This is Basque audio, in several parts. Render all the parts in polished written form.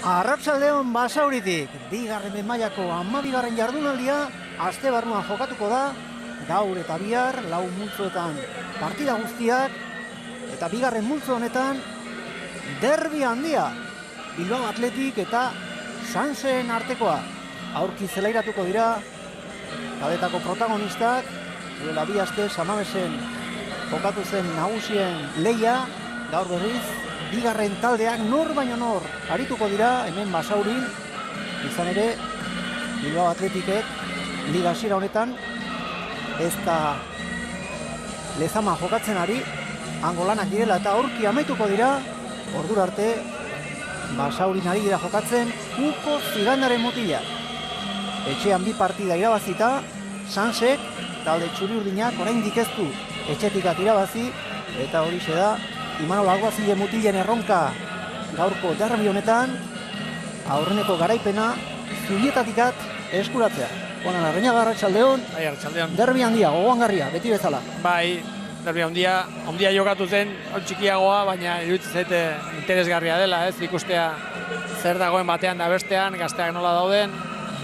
Arratsaldeon Basauritik, bigarren mailako 12. jardunaldia aste barruan jokatuko da, gaur eta bihar, 4 multzoetan partida guztiak, eta bigarren multzo honetan derbi handia, Bilbao Athletic eta Sansen artekoa. Aurki zelairatuko dira, kadetako protagonistak, duela 2 aste Samamesen jokatu zen nagusien leia, gaur berriz, bigarren taldeak nor baino nor arituko dira hemen Basaurin, izan ere Bilbao Athleticek liga hasiera honetan ez da lezama jokatzen ari, hango lanak direla eta aurki amaituko dira, ordura arte Basaurin ari dira jokatzen Kuko Zigandaren mutila. Etxean 2 partida irabazita, Sansek talde txuri-urdinak oraindik ez du etxetik irabazi, eta horixe da Imanol Alguazile mutilen erronka gaurko derbi honetan, aurreneko garaipena Zubietatikat eskuratzea. Juan Larreñaga, arratsaldeon. Bai, arratsaldeon. Derbi handia, gogoangarria, beti bezala. Bai, derbi handia jokatu zen, hau txikiagoa, baina iruditzen zaite interesgarria dela, ez ikustea zer dagoen batean da bestean, gazteak nola dauden.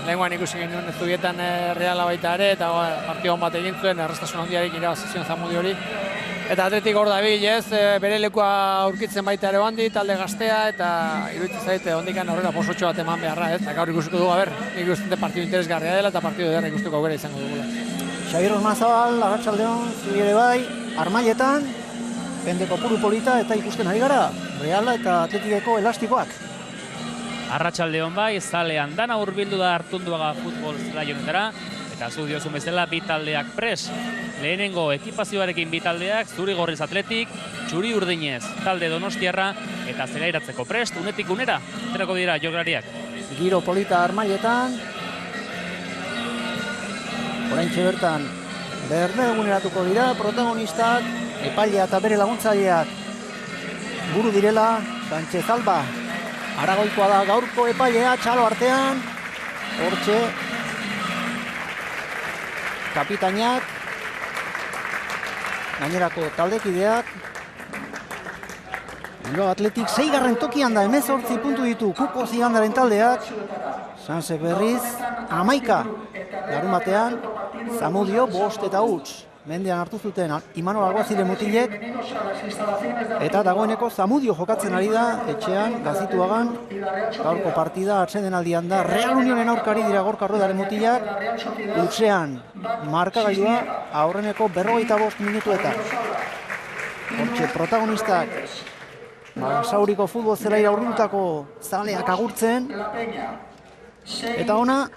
Lehengoan ikusi genuen Zubietan Reala baita ere, eta partida hon bat egin zuen, errestasun handiarekin irabazi zion Zamudi hori. Eta Atletik hor dabil, ez, bere lekua aurkitzen baita ere bandi, talde gaztea, eta iruditzen zaite ondikan aurrera posotxo bat eman beharra, ez, eta gaur ikusiko dugu, ikusten dut partidu interesgarria dela, eta partidu ederra ikusteko aukera izango dugula. Xabier Ormazabal, arratsaldeon, zuri ere bai, Armailetan, jende kopuru polita, eta ikusten ari gara, Reala eta Atletikeko elastikoak. Arratsaldeon bai, zalean dana hurbildu da Artunduaga futbol zelaionetara, eta zu diozun bezala bi taldeak pres. Lehenengo ekipazioarekin bi taldeak, Zuri-gorriz Atletik, txuri-urdinez talde donostiarra, eta zelairatzeko prest, unetik unera, aterako dira jokalariak. Giro polita Armailetan, oraintxe bertan berde eguneratuko dira, protagonistak, epailea eta bere laguntzaileak buru direla, Sánchez Alba. Aragoikoa da gaurko epailea, txalo artean, hortxe, kapitainak, gainerako taldekideak, Bilbao Athletic 6. tokian da, 18 puntu ditu Kuko Zigandaren taldeak, Sansek berriz, 11, larunbatean, Zamudio 5 eta huts. Mendean hartu zuten Imanol Alguazile mutilek, eta dagoeneko Zamudio jokatzen ari da, etxean, Gazituagan, gaurko partida atsedenaldian da, Real Unionen aurkari dira Gorka Ruedaren mutilak, utzean, markagailua aurreneko 45 minutuetan. Hortxe protagonistak, Basauriko futbol zelaira hurbiltutako zaleak agurtzen, eta ona,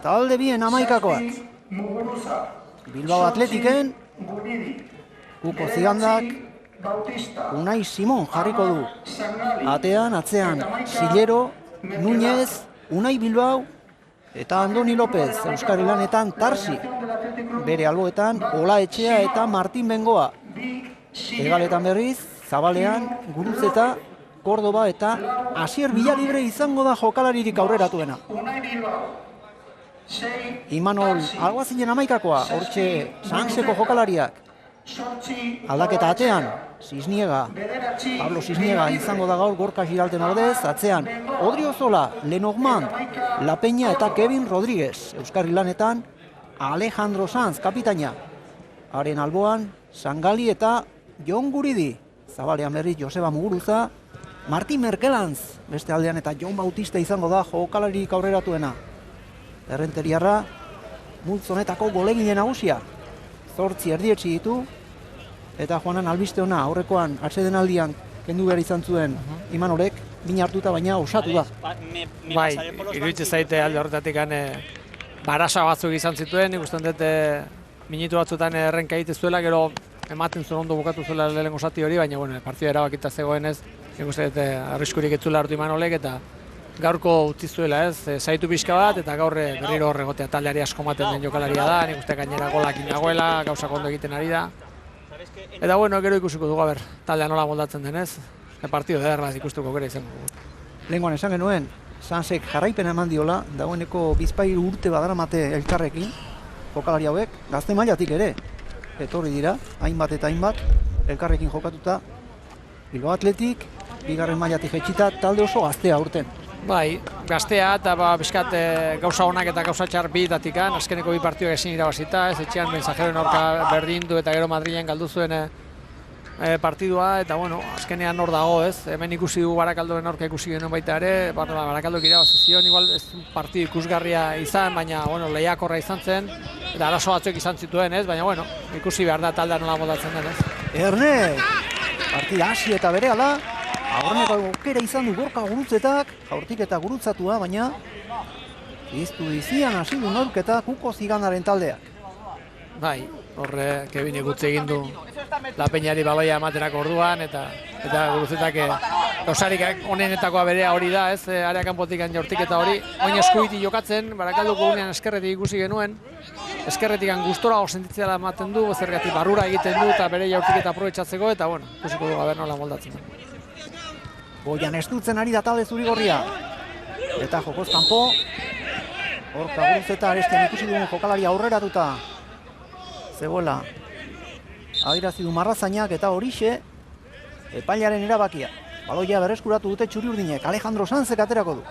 talde bien 11koak. Bilbao Athleticen, Kuko Zigandak, Unai Simon jarriko du. Atean, atzean, Sillero, Núñez, Unai Bilbao, eta Andoni López, Euskari Lanetan Tarsi. Bere alboetan, Ola Etxea eta Martin Bengoa. Egaletan berriz, Zabalean, Guruzeta, Kordoba eta Asier Villalibre izango da jokalaririk aurreratuena. Imanol Alguazilen 11koa, hortxe Sanseko jokalariak. Aldaketa atean, Pablo Cisniega izango da gaur Gorka Giralten ordez, atzean Odriozola, Lenormand, La Peña eta Kevin Rodríguez. Euskarri Lanetan, Alejandro Sanz, kapitaina. Haren alboan, Sangali eta Jon Guridi. Zabalean berriz Joseba Muguruza, Martin Merkelanz, beste aldean eta Jon Bautista izango da jokalaririk aurreratuena. Errenteriarra, multzonetako golegile nagusia. 8 erdietsi ditu, eta Juanan albiste ona aurrekoan atsedenaldian kendu behar izan zuen Imanolek, bina hartuta baina osatu da. Bai, iruditzen zaite alde horretatik barasa batzuk izan zituen, ikusten dut minutu batzutan errenka egite zuela, gero ematen zuen ondo bukatu zuela lehenengo zati hori, baina partida erabakita zegoenez, ikusten dut arriskurik ez zuela hartu Imanolek, eta gaurko utzi zuela, ez, zaitu pixka bat, eta gaur berriro horregotea taldeari asko maten den jokalaria da, nik uste gainera golak inagoela, gauzak ondo egiten ari da. Eta gero ikusiko dugu, taldea nola moldatzen denez, partido ederra ikusteko gero izango dugu. Lehengoan esan genuen, Sansek jarraipena eman diola, dagoeneko bizpahiru urte badaramate elkarrekin, jokalari hauek, gazte mailatik ere, etorri dira, hainbat eta hainbat, elkarrekin jokatuta, Bilbao Athletic, bigarren mailatik jaitsita, talde oso gaztea urten. Bai, gaztea eta bizkat gauza honak eta gauza txar bietatikan, azkeneko bi partioak ezin irabazita, ez etxean Mensajeroen aurka berdindu eta gero Madrilen galdu zuen partidua, eta bueno, azkenean hor dago, ez? Hemen ikusi dugu Barakaldoren aurka ikusi genuen baita ere, Barakaldok irabazi zion, igual ez partidu ikusgarria izan, baina bueno, lehiakorra izan zen, eta arazo batzuk izan zituen, ez? Baina bueno, ikusi behar da taldea nola moldatzen den, ez? Erne, partida hasi eta berehala, aurreneko aukera izan du Gorka Gurutzetak, jaurtik eta gurutzatua, baina iztu dizian hasi du neurketa Kuko Ziganaren taldeak. Bai, horre Kevinek utzi egin du La Peñari baloia ematerako orduan, eta Gurutzetak gauzarik onenetakoa berea hori da, ez? Area kanpotik jaurtik eta hori, oin eskuiti jokatzen, Barakaldoko gunean eskerretik ikusi genuen, eskerretik gustora sentitzea ematen du, zergatik barrura egiten du eta bere jaurtik eta aprobetxatzeko, eta bueno, ikusiko du gaber nola moldatzen da. Goian estutzen ari da talde zurigorria. Eta jokoz kanpo. Gorka Gurutzeta arestian ikusi dugun jokalari aurreratuta zegoela. Adierazi du Marrazainak eta horixe epailaren erabakia. Baloia berreskuratu dute txuri-urdinek. Alejandro Sanzek aterako du.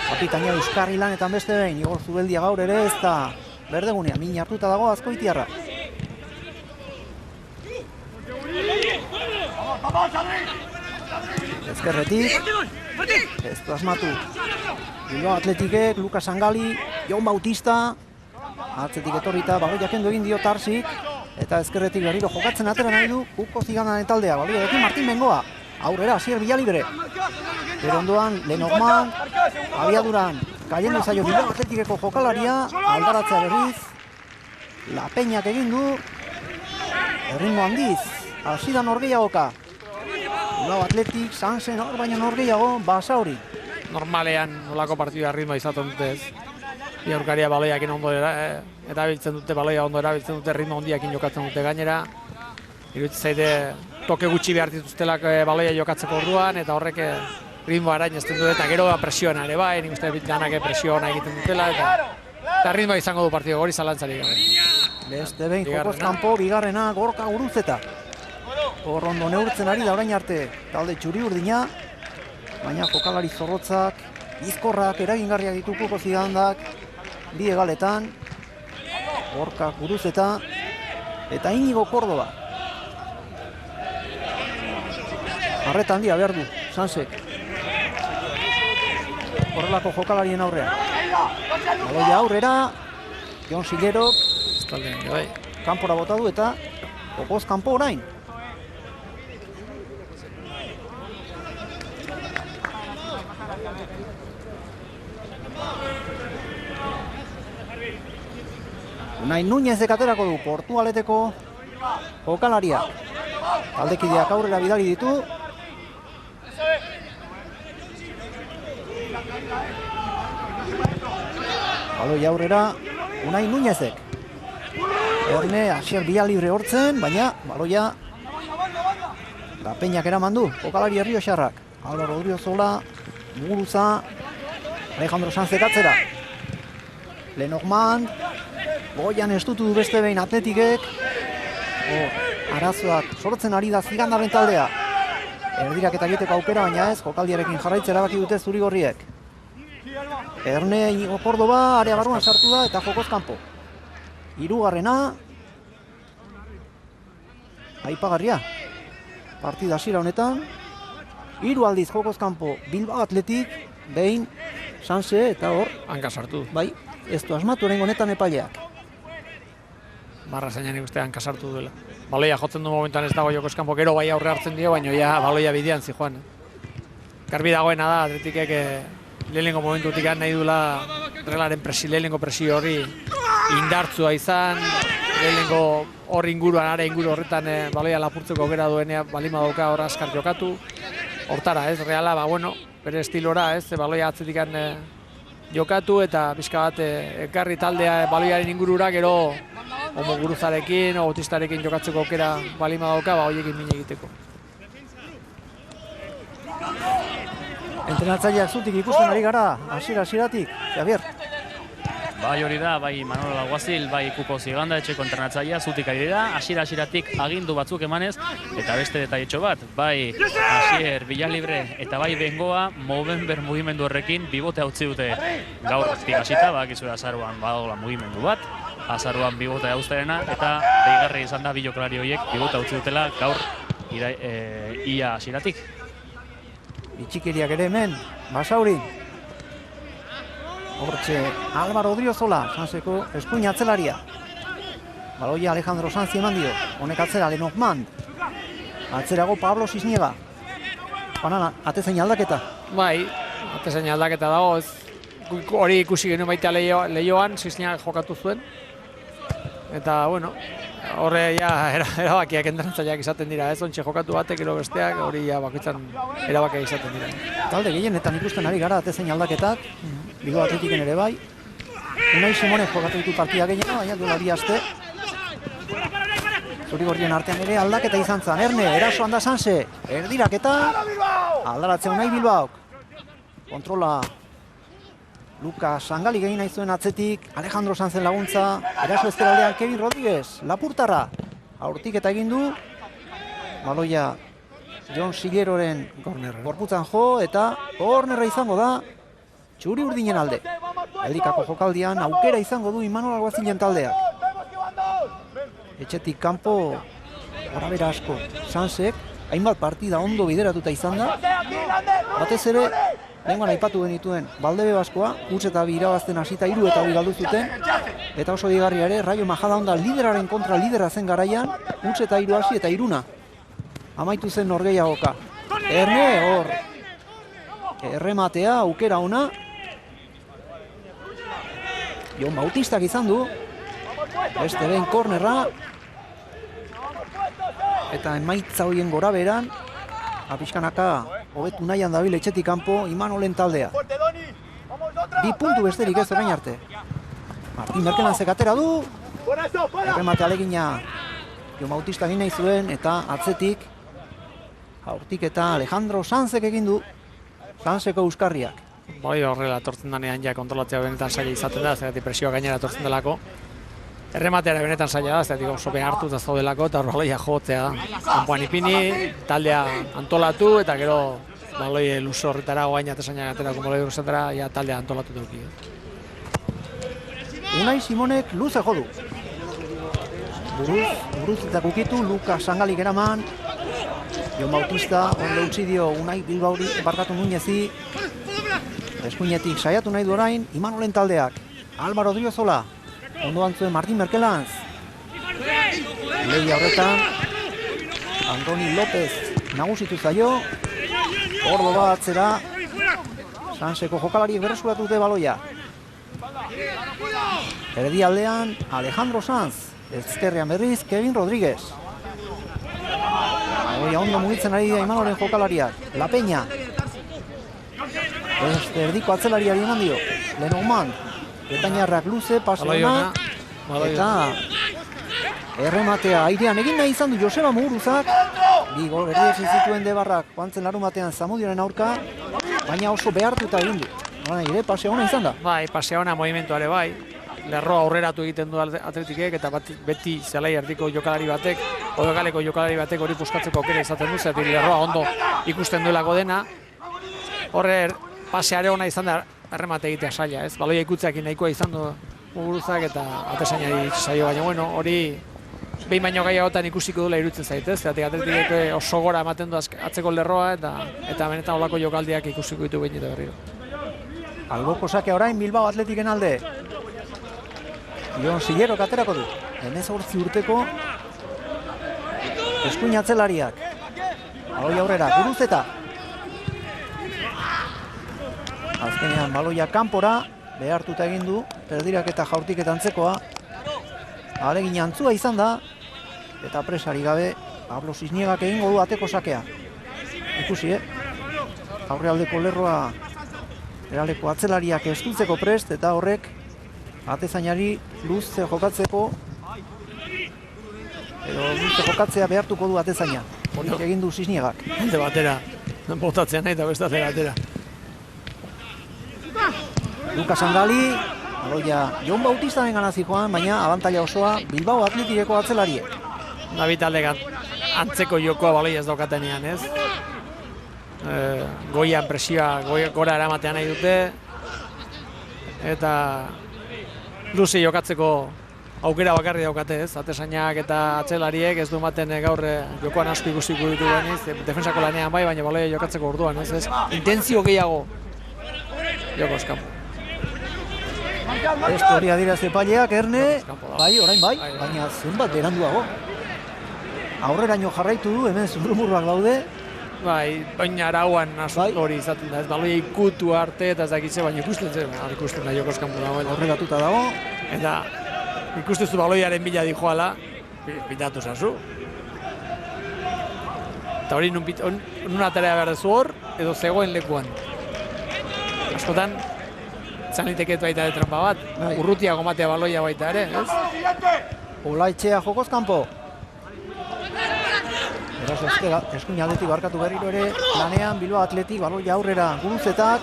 Kapitaina Euskarri lanetan beste behin. Igor Zubeldia gaur ere ez da berdegunea. Min hartuta dago Azkoitiarra. Ezkerretik, ez du asmatu. Bilbao Atletikek, Lukas Angali, Jon Bautista, atzetik etorrita, baloia kendu egin dio Tarsik, eta ezkerretik berriro jokatzen atera nahi du Kuko Ziganaren taldea. Balioarekin Martin Bengoa, aurrera, Asier Villalibre. Pero ondoan, Lenormand, abiaduran, kaien zaio Bilbao Atletikeko jokalaria, aldaratzea berriz, La Peñak egin du, erritmo handiz, hasi da norgehiagoka. Bilbao Atletik, Sansen hor baino norgehiago, Basauri. Normalean nolako partidua ritmoa izaten dute, ez? Bi aurkaria baloiakin ondo erabiltzen dute, baloia ondo erabiltzen dute, ritmo handiakin jokatzen dute gainera. Iruditzen zaite toke gutxi behar dituztelak baloia jokatzeko orduan, eta horrek ritmoa arainezten dute, eta gero presioa ere bai, nik uste danak presioa egiten dutela, eta ritmoa izango du partidu hori zalantzarik gabe. Beste behin jokoz kanpo, bigarrena Gorka Gurutzeta. Hor ondo neurtzen ari da orain arte talde txuri-urdina, baina jokalari zorrotzak, bizkorrak, eragingarriak ditu Kuko Zigandak, bi hegaletan, Gorka Gurutzeta eta Inigo Córdoba. Arreta handia behar du, Sansek. Horrelako jokalarien aurrean. Baloia aurrera, Jon Silerok, kanpora bota du eta jokoz kanpo orain. Unai Núñezek aterako du Portugaleteko jokalaria. Taldekideak aurrera bidali ditu. Baloi aurrera Unai Núñezek. Erne Asier Villalibre hortzen, baina baloia La Peñak eraman du jokalari errioxarrak. Álvaro Odriozola, Muguruza, Alejandro Sanzek atzera. Lenormand, goian estutu du beste behin Atletikek. Arazoak sortzen ari da Zigandaren taldea. Erdirak eta egiteko aukera, baina ez, jokaldiarekin jarraitzea erabaki dute zurigorriek. Erne Inigo Córdoba area barruan sartu da eta jokoz kanpo. Hirugarrena, aipagarria. Partida hasiera honetan, 3 aldiz jokoz kanpo Bilbao Atletik, behin Sanse eta hor hanka sartu. Bai, ez du asmatu oraingo honetan epaileak. Marrazainak nik uste hanka sartu duela. Baloia jotzen du momentuan ez dago jokoz kanpo, gero bai aurre hartzen dio, baina ja baloia bidean zijoan. Garbi dagoena da Atletikek lehenengo momentutik nahi duela lehenengo presio hori indartzua izan, lehenengo hor inguruan, are inguru horretan baloia lapurtzeko aukera duenean balima dauka hor askar jokatu. Hortara, ez, Reala, bueno, bere estilora, ez, baloia atzetikan jokatu eta pixka bat ekarri taldea baloiaren ingurura, gero Omo Guruzarekin, Bautistarekin jokatzeko aukera balima dauka, horiekin min egiteko. Entrenatzaileak zutik ikusten ari gara, hasieratik, Javier. Bai hori da, bai Manolo Laguazil, bai Kuko Ziganda etxeko entrenatzailea, zutik ari da, hasieratik agindu batzuk emanez, eta beste detaietxo bat, bai Asier, Villalibre eta bai Bengoa, Movember mugimendu horrekin bibote utzi dute gaur hasita, bakizu azaruan badagoela mugimendu bat, azaruan bibote hauzterena, eta deigarri izan da bi jokalari horiek bibote utzi dutela gaur ia hasieratik. Bitxikeriak ere hemen, Basauri. Hortxe, Álvaro Odriozola, Sanseko eskuin atzelaria. Baloia Alejandro Sanz eman dio, honek atzera Lenormand. Atzerago Pablo Cisniega. Banana, atezain aldaketa. Bai, atezain aldaketa dago, hori ikusi genuen baita lehioan, Cisniega jokatu zuen. Eta, bueno, horre ja erabakiak entrenatzaileak izaten dira, ez ontxe jokatu batek, gero besteak, hori ja bakoitzan erabakiak izaten dira. Talde gehienetan ikusten ari gara atezain aldaketak, Bilbao Atletiken ere bai. Unai Simonek jokatu ditu partida gehiena, baina duela bi aste. Zuri-gorrien artean ere aldaketa izan zen. Erne, erasoan da Sanse, erdiraketa, aldaratzea Unai Bilbaok. Kontrola Luka Sangali egin nahi zuen atzetik, Alejandro Sanzen laguntza, eraso ezkeraldean Kevin Rodríguez, Lapurtarra, aurtik eta egin du, baloia Jon Silleroren gorputzan jo, eta kornerra izango da, Txuri Urdinen alde. Eldikako jokaldian aukera izango du Imanol Alguazilen taldeak. Etxetik kanpo gorabera asko Sansek, hainbat partida ondo bideratuta izan da, batez ere, lehengoan aipatu genituen Baldebe Baskoa, huts eta bi irabazten hasita 3 eta 2 galdu zuten, eta oso digarria ere, Rayo Majadahonda lideraren kontra lidera zen garaian, huts eta 3 hasi eta 3. Amaitu zen norgehiagoka. Erne, hor, errematea, aukera ona. Jon Bautistak izan du, beste behin kornerra, eta emaitza horien gora beran, apiskanaka hobetu nahian dabil etxetik kanpo Imanolen taldea. 2 puntu besterik ez orain arte. Martin Merkelanzek atera du, erremate alegina Jon Bautista egin nahi zuen, eta atzetik, aurtik eta Alejandro Sanzek egin du, Sanzeko euskarriak. Bai, horrela etortzen danean ja kontrolatzea benetan zaila izaten da, zeratik presioa gainera etortzen delako. Erremateara benetan zaila da, zeratik oso behin hartu eta zaudelako, eta horrela jotzea. Kanpoan ipini, taldea antolatu, eta gero baloi luzo horretara, oain atesainak aterako baloi horretara, ja taldea antolatu duki. Unai Simonek luze jo du. Buruz eta kukitu, Luka Sangalik eraman, Jon Bautista, ondo utzi dio Unai Bilbauri, barkatu Nuñezi, eskuinetik saiatu nahi du orain, Imanolen taldeak. Álvaro Odriozola, ondoan zuen Martin Merkelanz. Lehia horretan, Antoni López nagusitu zaio, ordo bat atzera, Sanseko jokalariek berreskuratu dute baloia. Erdialdean, Alejandro Sanz, ezkerrean berriz, Kevin Rodríguez. Baloia ondo mugitzen ari da Imanolen jokalariak, La Peña. Erdiko atzelariari eman dio, Lenormand, Bretañarrak luze, paseona, eta errematea airean egin nahi izan du Joseba Muguruzak, 2 gol berriz zituen Debarrak, joantzen larumatean Zamudioren aurka, baina oso behartuta egin du. Ere, paseona izan da. Bai, paseona movimentuare bai, lerroa aurreratu egiten du Atletikek, eta beti zelai erdiko jokalari batek, odogaleko jokalari batek hori puskatzeko aukera izaten du, zeratik lerroa ondo ikusten duelako dena. Horre, paseare ona izan da erremate egitea saia, ez? Baloia ikutzeakin nahikoa izan du Muguruzak eta atesainari saio, baina bueno, hori behin baino gehiagotan ikusiko dula iruditzen zaitez, zeratik Atletikek oso gora ematen du atzeko lerroa, eta benetan olako jokaldiak ikusiko ditu behin eta berriro. Alboko sakea orain Bilbao Atletiken alde. Jon Sillerok aterako du, 18 urteko eskuin atzelariak. Baloia aurrera, Guruzeta. Azkenean baloia kanpora, behartuta egin du, erdirak eta jaurtiketa antzekoa. Alegin antzua izan da, eta presari gabe, Pablo Cisniegak egingo du ateko sakea. Ikusi, aurrealdeko lerroa, eraleko atzelariak estutzeko prest, eta horrek, atezainari luze jokatzeko, edo luze jokatzea behartuko du atezaina. Hori egin du Cisniegak. Alde batera, botatzea nahi eta beste atera. Luka Sangali, Baloia Jon Bautistaren gana zijoan, baina abantaila osoa Bilbao Athleticeko atzelariek. David taldekan antzeko jokoa baloia ez daukatenean, ez? Goian presioa gora eramatean nahi dute, eta luze jokatzeko aukera bakarri daukate, ez? Atesainak eta atzelariek ez du ematen gaur jokoan asko ikusiko ditu beniz, defensako lanean bai, baina baloia jokatzeko orduan, ez? Intentzio gehiago jokoz kanpo. Esto hori adierazi epaileak, Erne, bai, orain bai, baina zenbat beranduago. Aurreraino jarraitu du, hemen zurrumurrak daude. Bai, baina arauan hori izaten da, ez baloia ikutu arte eta ez dakitze, baina ikusten da jokoz kanpo dagoela. Aurregatuta dago. Eta ikustezu baloiaren bila dijoala, pitatu zazu. Eta hori nun atarea behar dezu hor, edo zegoen lekuan. Askotan, zaniteket baita de trampa bat, urrutia gomatea baloia baita ere, ez? Olaitxea jokoz kanpo. Eraso eskuin aldetik barkatu berriro ere, lanean Bilbao Athletic, baloia aurrera Guruzetak,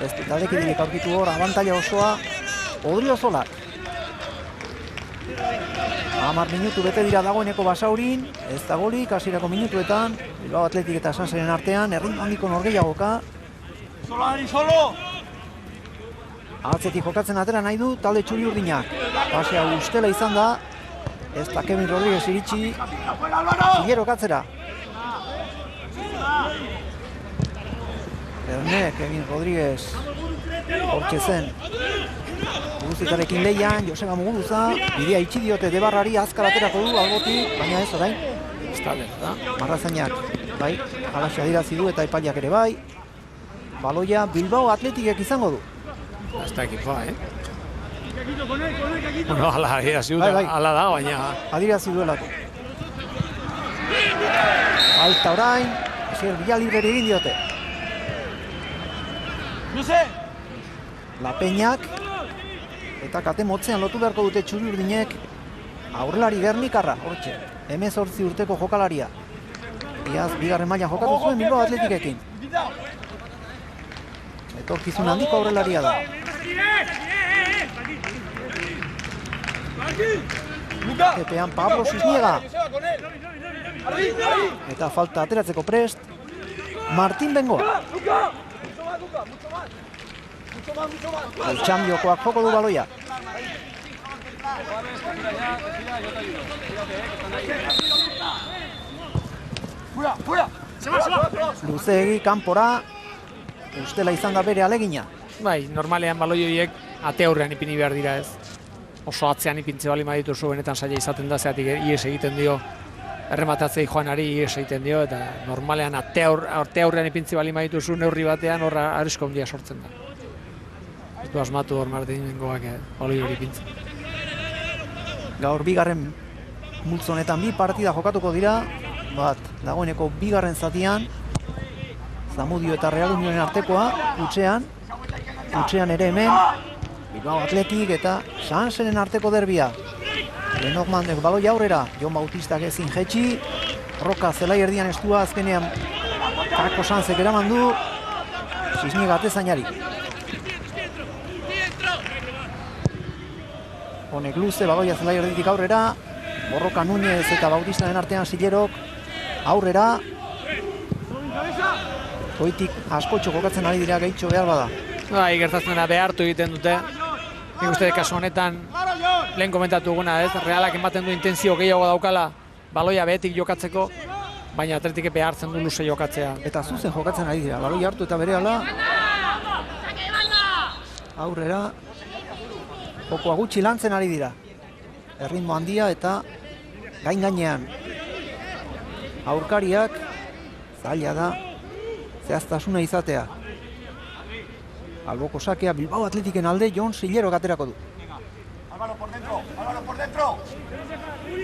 ez taldekideek aurkitu hor, abantaila osoa, Odriozolak. 10 minutu bete dira dagoeneko Basaurin, ez da golik, hasierako minutuetan, Bilbao Athletic eta Sanseren artean, erritmo handiko norgehiagoka. Atzetik jokatzen atera nahi du talde txuri-urdinak. Pasea ustela izan da, ez da Kevin Rodríguez iritsi, Zillero katzera. Erne, Kevin Rodríguez, hortxe zen. Guruzetarekin lehian, Joseba Muguruza, bidea itxi diote Debarrari, azkar aterako du albotik, baina ez orain. Ez talde, da? Marrazainak, bai, alaxe adirazi du eta epaileak ere bai. Baloia Bilbao Athleticek izango du. Ez da ekipoa, Bueno, ala adirazi du, ala da, baina... Adirazi duelako. Falta orain, ezer bila libreri egin diote. Lapeñak, eta kate motzean lotu beharko dute txuri-urdinek aurrelari Gernikarra, hortxe, 18 urteko jokalaria. Iaz, bigarren mailan jokatu zuen Bilbao Athletickekin. Etorkizun handiko aurrelaria da. Epean Pablo Cisniega. Eta falta ateratzeko prest Martin Bengoa. Eltxandiokoak joko du baloia. Luzeegi kanpora, ustela izan da bere alegina. Bai, normalean baloi horiek ate aurrean ipini behar dira, ez? Oso atzean ipintze bali badituzu benetan saia izaten da, zeatik ies egiten dio, errematatzei joanari ies egiten dio, eta normalean ate aurrean ipintze bali badituzu neurri batean horra arrisko handia sortzen da. Ez du asmatu hor Martin Bengoak baloi hori ipintzen. Gaur bigarren multzo honetan bi partida jokatuko dira, bat dagoeneko bigarren zatian, Zamudio eta Real Unionen artekoa, utxean ere hemen, Bilbao Athletic eta Sanseren arteko derbia. Lenogmanek baloi aurrera, Jon Bautistak ezin jetxi, Roka zelai erdian estua azkenean Kako Sansek eraman du, Cisniega atezainari. Honek luze, baloia zelai erditik aurrera, Borroka Núñez eta Bautistaren artean Zillerok aurrera. Goitik askotxo kokatzen ari dira gehitxo behar bada. Bai, gertatzen dena behartu egiten dute. Nik uste kasu honetan lehen komentatu duguna, ez? Realak ematen du intentzio gehiago daukala baloia behetik jokatzeko, baina Athleticek behartzen du luze jokatzea. Eta zuzen jokatzen ari dira, baloia hartu eta berehala aurrera jokoa gutxi lantzen ari dira. Erritmo handia eta gainean aurkariak zaila da zehaztasuna izatea. Alboko sakea Bilbao Athleticen alde Jon Zillero aterako du. Álvaro por dentro.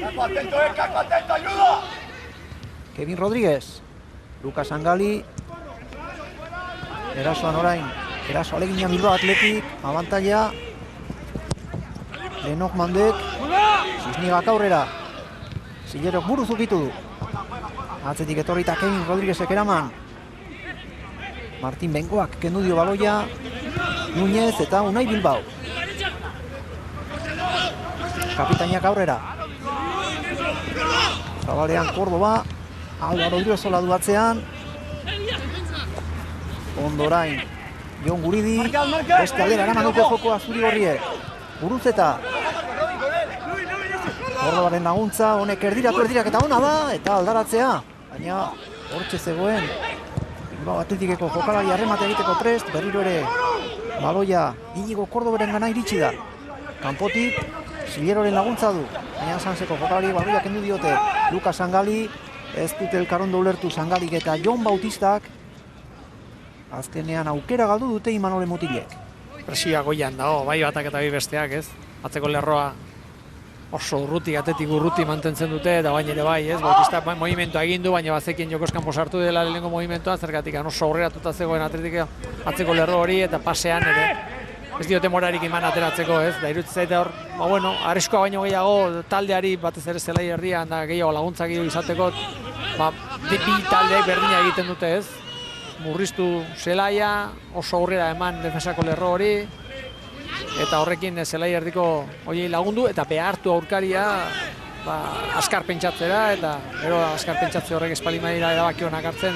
Caco atento, ayuda. Kevin Rodríguez, Lucas Angali, erasoan orain, eraso alegina Bilbao Athletic, abantaila, Lenogmandek, Cisniegak aurrera, Zillerok buruz ukitu du. Atzetik etorrita Kevin Rodríguezek eraman, Martin Bengoak kendu dio baloia, Núñez eta Unai Bilbao. kapitainak aurrera. Zabalean Kordoba, Álvaro Odriozola du atzean. Ondorain, Jon Guridi, beste aldera eraman dute jokoa zuri horriek. Guruzeta. Kordobaren laguntza, honek erdirak eta ona da, eta aldaratzea. Baina, hortxe zegoen. Bilbao Atletikeko jokalari arremate egiteko prest, berriro ere baloia Inigo Kordobaren gana iritsi da. Kanpotik, Silleroren laguntza du. Baina Sanseko jokalari baloia kendu diote. Lukas Sangali, ez dute elkarrondo ulertu Sangalik eta Jon Bautistak. Azkenean aukera galdu dute Imanol mutilek. Presioa goian dago, bai batak eta bai besteak, ez? Atzeko lerroa oso urruti, atetik urruti mantentzen dute, eta baina ere bai, ez? Bautista movimentua egin du, baina bazekien jokoskan posartu dela lehenengo movimentua, zergatik oso aurreratuta zegoen Atletika atzeko lerro hori, eta pasean ere ez diote morarik iman ateratzeko, ez? Da iruditzen zaite hor, arriskoa baino gehiago taldeari batez ere zelai herrian da gehiago laguntza gehiago izateko, bi taldeek berdina egiten dute, ez? Murriztu zelaia, oso aurrera eman defensako lerro hori, eta horrekin zelai erdiko horiei lagundu, eta behartu aurkaria askar pentsatzera, eta gero askar pentsatze horrek espalimadira erabaki honak hartzen,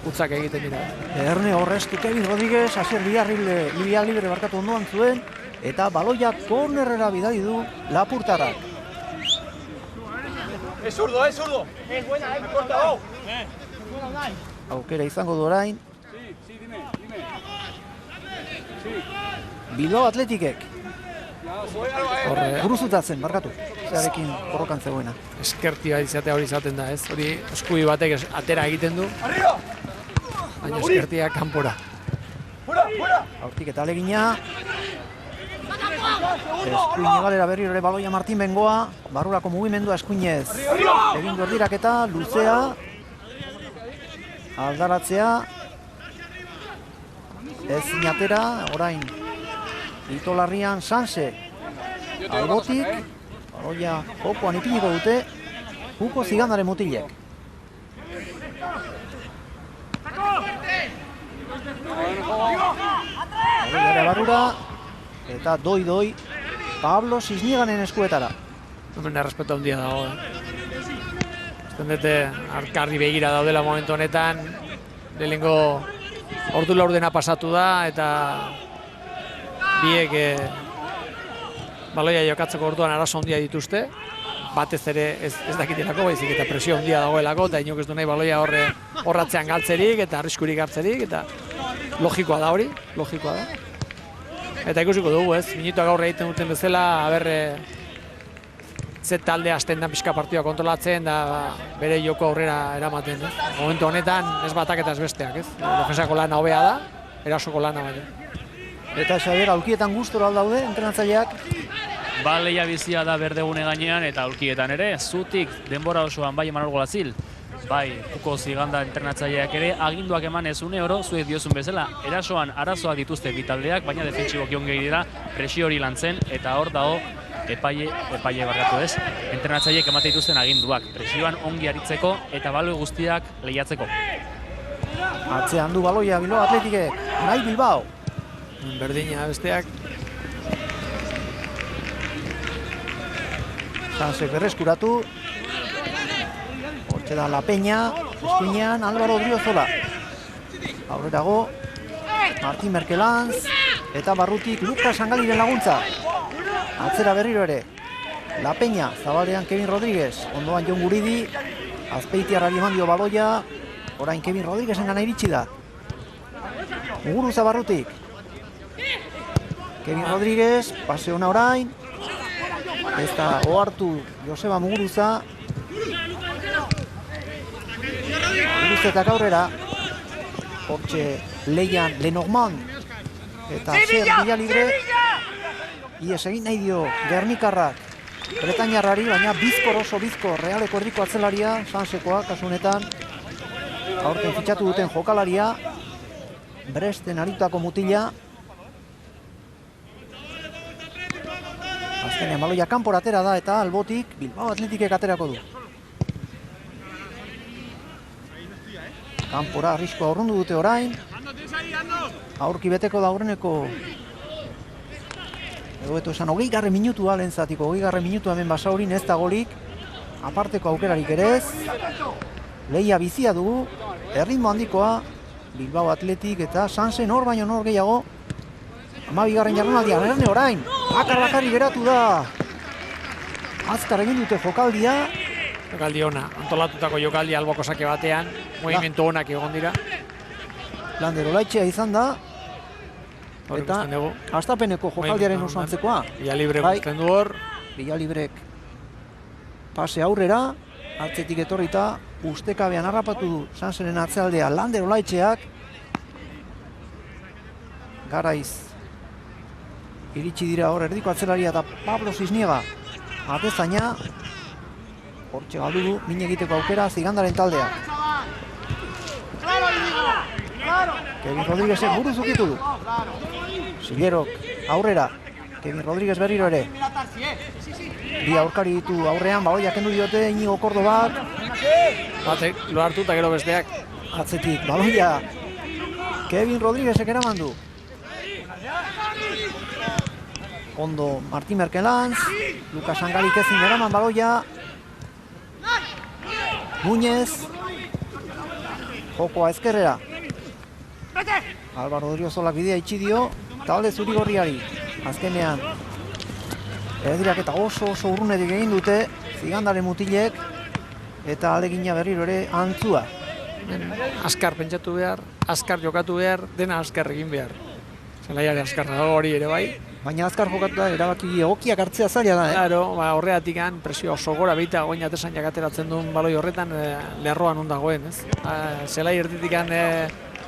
utzak egiten dira. Erne Horrestu, Kevin Rodríguez, Asier Libiak libre barkatu ondoan zuen, eta baloia kornerrera bidali du Lapurtarrak. Es zurdo, es zurdo. Es buena, me corta vos. Aukera izango du orain. Bilbao Atletikek. Buruzutatzen, barkatu. Zearekin borrokan zegoena. Eskertia izatea hori izaten da, ez? Hori eskubi batek atera egiten du. Baina eskertia kanpora. Hortik eta alegina. Eskuine galera berriro ere baloia Martin Bengoa. Barrurako mugimendua eskuinez. Egin erdiraketa, luzea. Aldaratzea. Ez inatera, orain. Itolarrian Sanse. Albotik. Baloia jokoan ipiniko dute. Huko Zigandaren mutilek. Baloia barrura. Eta doi Pablo Sisniganen eskuetara. Hemen errespetu handia dago. Ezten dute arkarri begira daudela momentu honetan. Lehenengo ordu laurdena pasatu da eta biek baloia jokatzeko orduan arazo handia dituzte. Batez ere ez dakitelako, baizik eta presio handia dagoelako, eta inok ez du nahi baloia horratzean galtzerik eta arriskurik hartzerik, eta logikoa da hori, logikoa da. Eta ikusiko dugu, ez, minutuak aurre egiten duten bezala, ze talde hasten da pixka partidua kontrolatzen, da bere joko aurrera eramaten, ez. Momentu honetan ez batak eta ez besteak, ez. Defensako lana hobea da, erasoko lana baina. Eta Xabier, aulkietan gustora aldaude, entrenatzaileak? Leia bizia da berdegune gainean, eta aulkietan ere, zutik denbora osoan bai Imanol Golazil, bai Huko Ziganda entrenatzaileak ere, aginduak eman ez une oro, zuek diozun bezala, erasoan arazoak dituzte bitaldeak, baina defentsibok ion gehi dira, presio hori lantzen, eta hor dago, epaile barkatu ez, entrenatzaileek emate dituzten aginduak, presioan ongi aritzeko eta baloi guztiak lehiatzeko. Atzean du baloia Bilbao Atletikek, nahi Bilbao. Berdina besteak. Sansek berreskuratu. Hortxe da La Peña, eskuinean Álvaro Odriozola. Aurrerago, Martin Merkelanz, eta barrutik Lukas Sangaliren laguntza. Atzera berriro ere, La Peña, zabalean Kevin Rodríguez, ondoan Jon Guridi, Azpeitiarrari eman dio baloia, orain Kevin Rodríguezen gana iritsi da. Muguruza barrutik. Kevin Rodríguez, pase ona orain, ez da ohartu Joseba Muguruza. Muguruzetak aurrera, hortxe Leian Lenormand, eta Zer Villalibre, ies egin nahi dio Gernikarrak Bretañarrari, baina bizkor oso bizkor Realeko erdiko atzelaria, Sansekoa, kasu honetan, aurten fitxatu duten jokalaria, Bresten aritutako mutila. Azkenean baloia kanpora atera da eta albotik Bilbao Atletikek aterako du. Kanpora arriskoa urrundu dute orain. Aurki beteko da aurreneko edo esan 20. minutua lehen zatiko, 20. minutua hemen Basaurin ez da golik, aparteko aukerarik ere ez, lehia bizia dugu, erritmo handikoa, Bilbao Athletic eta Sansen hor baino nor gehiago, 12. jardunaldia, erne orain, bakar-bakarri geratu da, azkar egin dute jokaldia, Jokaldi ona, antolatutako jokaldi alboko sake batean, movimentu onak egon dira. Lander Olaetxea izan da, eta hastapeneko jokaldiaren oso antzekoa. Villalibre guztien du hor. Villalibrek pase aurrera, atzetik etorrita, ustekabean harrapatu du Sansenen atzealdea Lander Olaetxeak. Garaiz iritsi dira hor erdiko atzelaria eta Pablo Cisniega atezaina. Hortxe galdu du, min egiteko aukera Zigandaren taldea. Kevin Rodríguezek buruz ukitu du. Silerok aurrera, Kevin Rodríguez berriro ere. Bi aurkari ditu aurrean, baloia kendu diote Inigo Kordobak. Batek, lo hartu eta gero besteak. Atzetik, baloia Kevin Rodríguezek eraman du. Ondo Martín Merkelanz, Lucas Angalik ezin eraman baloia. Núñez, jokoa ezkerrera. Álvaro Odriozolak bidea itxi dio, talde zuri-gorriari. Azkenean, erdirak eta oso urrunetik egin dute, Zigandaren mutilek, eta alegina berriro ere antzua. Azkar pentsatu behar, azkar jokatu behar, dena azkar egin behar. Zelaiare azkar dago hori ere bai. Baina azkar jokatu da, erabaki egokiak hartzea zaila da, Claro, horregatik presio oso gora beita goin atesainak ateratzen duen baloi horretan lerroan ondagoen, ez? Zelai erditik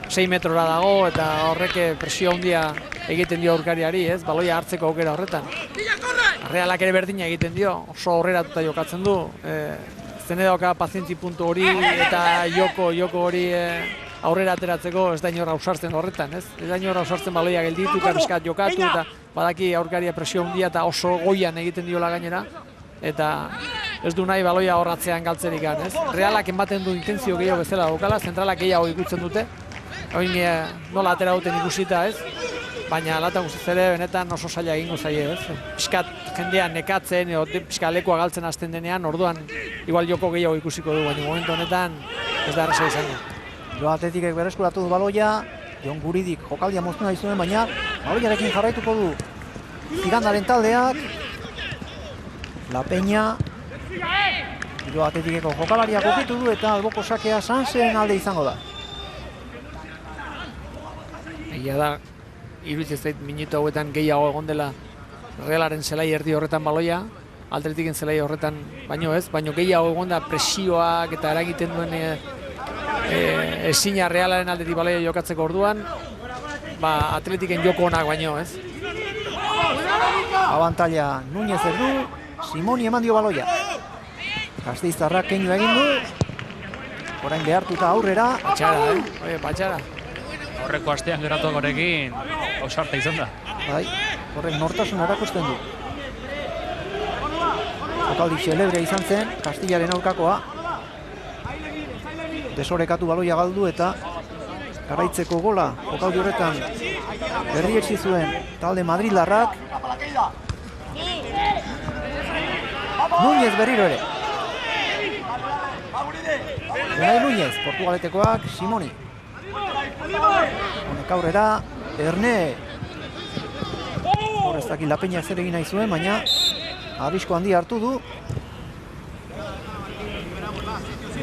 6 metrora dago eta horrek presio handia egiten dio aurkariari, ez? Baloia hartzeko aukera horretan. Realak ere berdina egiten dio, oso aurreratuta jokatzen du. Zene dauka pazientzi puntu hori eta joko hori aurrera ateratzeko ez da inor ausartzen horretan, ez? Ez da inor ausartzen baloia gelditu eta peskat jokatu eta badaki aurkaria presio handia eta oso goian egiten diola gainera eta ez du nahi baloia horratzean galtzerik ez? Realak ematen du intentzio gehiago bezala daukala, zentralak gehiago ikutzen dute. Oin nola atera duten ikusita, ez? Baina alata guztiz ere benetan oso zaila egingo zaie, ez? Piskat jendea nekatzen, piskat lekua galtzen hasten denean, orduan igual joko gehiago ikusiko du, baina momentu honetan ez da erreza izango. Bilbao Athleticek berreskuratu du baloia, Jon Guridik jokaldia moztu nahi zuen, baina baloiarekin jarraituko du Zigandaren taldeak. La Peña, Bilbao Athleticeko jokalariak ukitu du eta alboko sakea Sansen alde izango da. Egia da, iruditzen zait minutu hauetan gehiago egon dela Realaren zelai erdi horretan baloia, Atletiken zelai horretan baino ez, baino gehiago egon da presioak eta eragiten duen ezina Realaren aldetik baloia jokatzeko orduan, Atletiken joko onak baino ez. Abantaila Núñez erdu, Simoni eman dio baloia. Gasteiztarrak keinu egin du, orain behartuta aurrera. Patxara, patxara. Horreko astean geratuak horrekin ausarta izan da. Bai, horrek nortasun erakusten du. Jokaldi xelebre izan zen, Kastillaren aurkakoa. Desorekatu baloia galdu eta garaitzeko gola jokaldi horretan berrietsi zuen talde madrildarrak. Núñez berriro ere. Unai Núñez, Portugaletekoak, Simoni. Honek aurrera, Erne. Hor ez dakit La Peña zer egin nahi zuen, baina arrisko handi hartu du.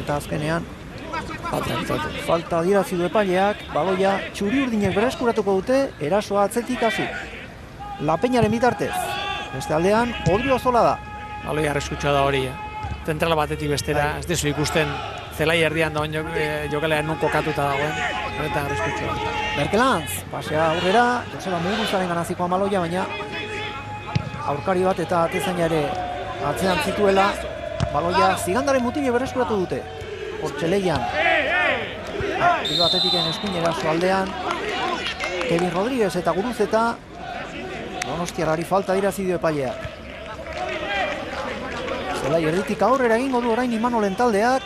Eta azkenean, falta adierazi du epaileak, baloia txuri-urdinek berreskuratuko dute, erasoa atzetik hasi. La Peñaren bitartez. Beste aldean, Odriozola da. Baloia arriskutsa da hori, zentrala batetik bestera, ez dezu ikusten zelai erdian dagoen jokalean nun kokatuta dagoen, eta arriskutsa. Merkelanz, pasea aurrera, Joseba Muguruzaren ganazikoan baloia, baina aurkari bat eta atezaina ere atzean zituela, baloia Zigandaren mutile berreskuratu dute. Hortxe leian, Bilbao Athleticen eskuinera aldean, Kevin Rodríguez eta Guruzeta, Donostiarrari falta adierazi dio epaileak. Zelai erditik aurrera egingo du orain Imanolen taldeak.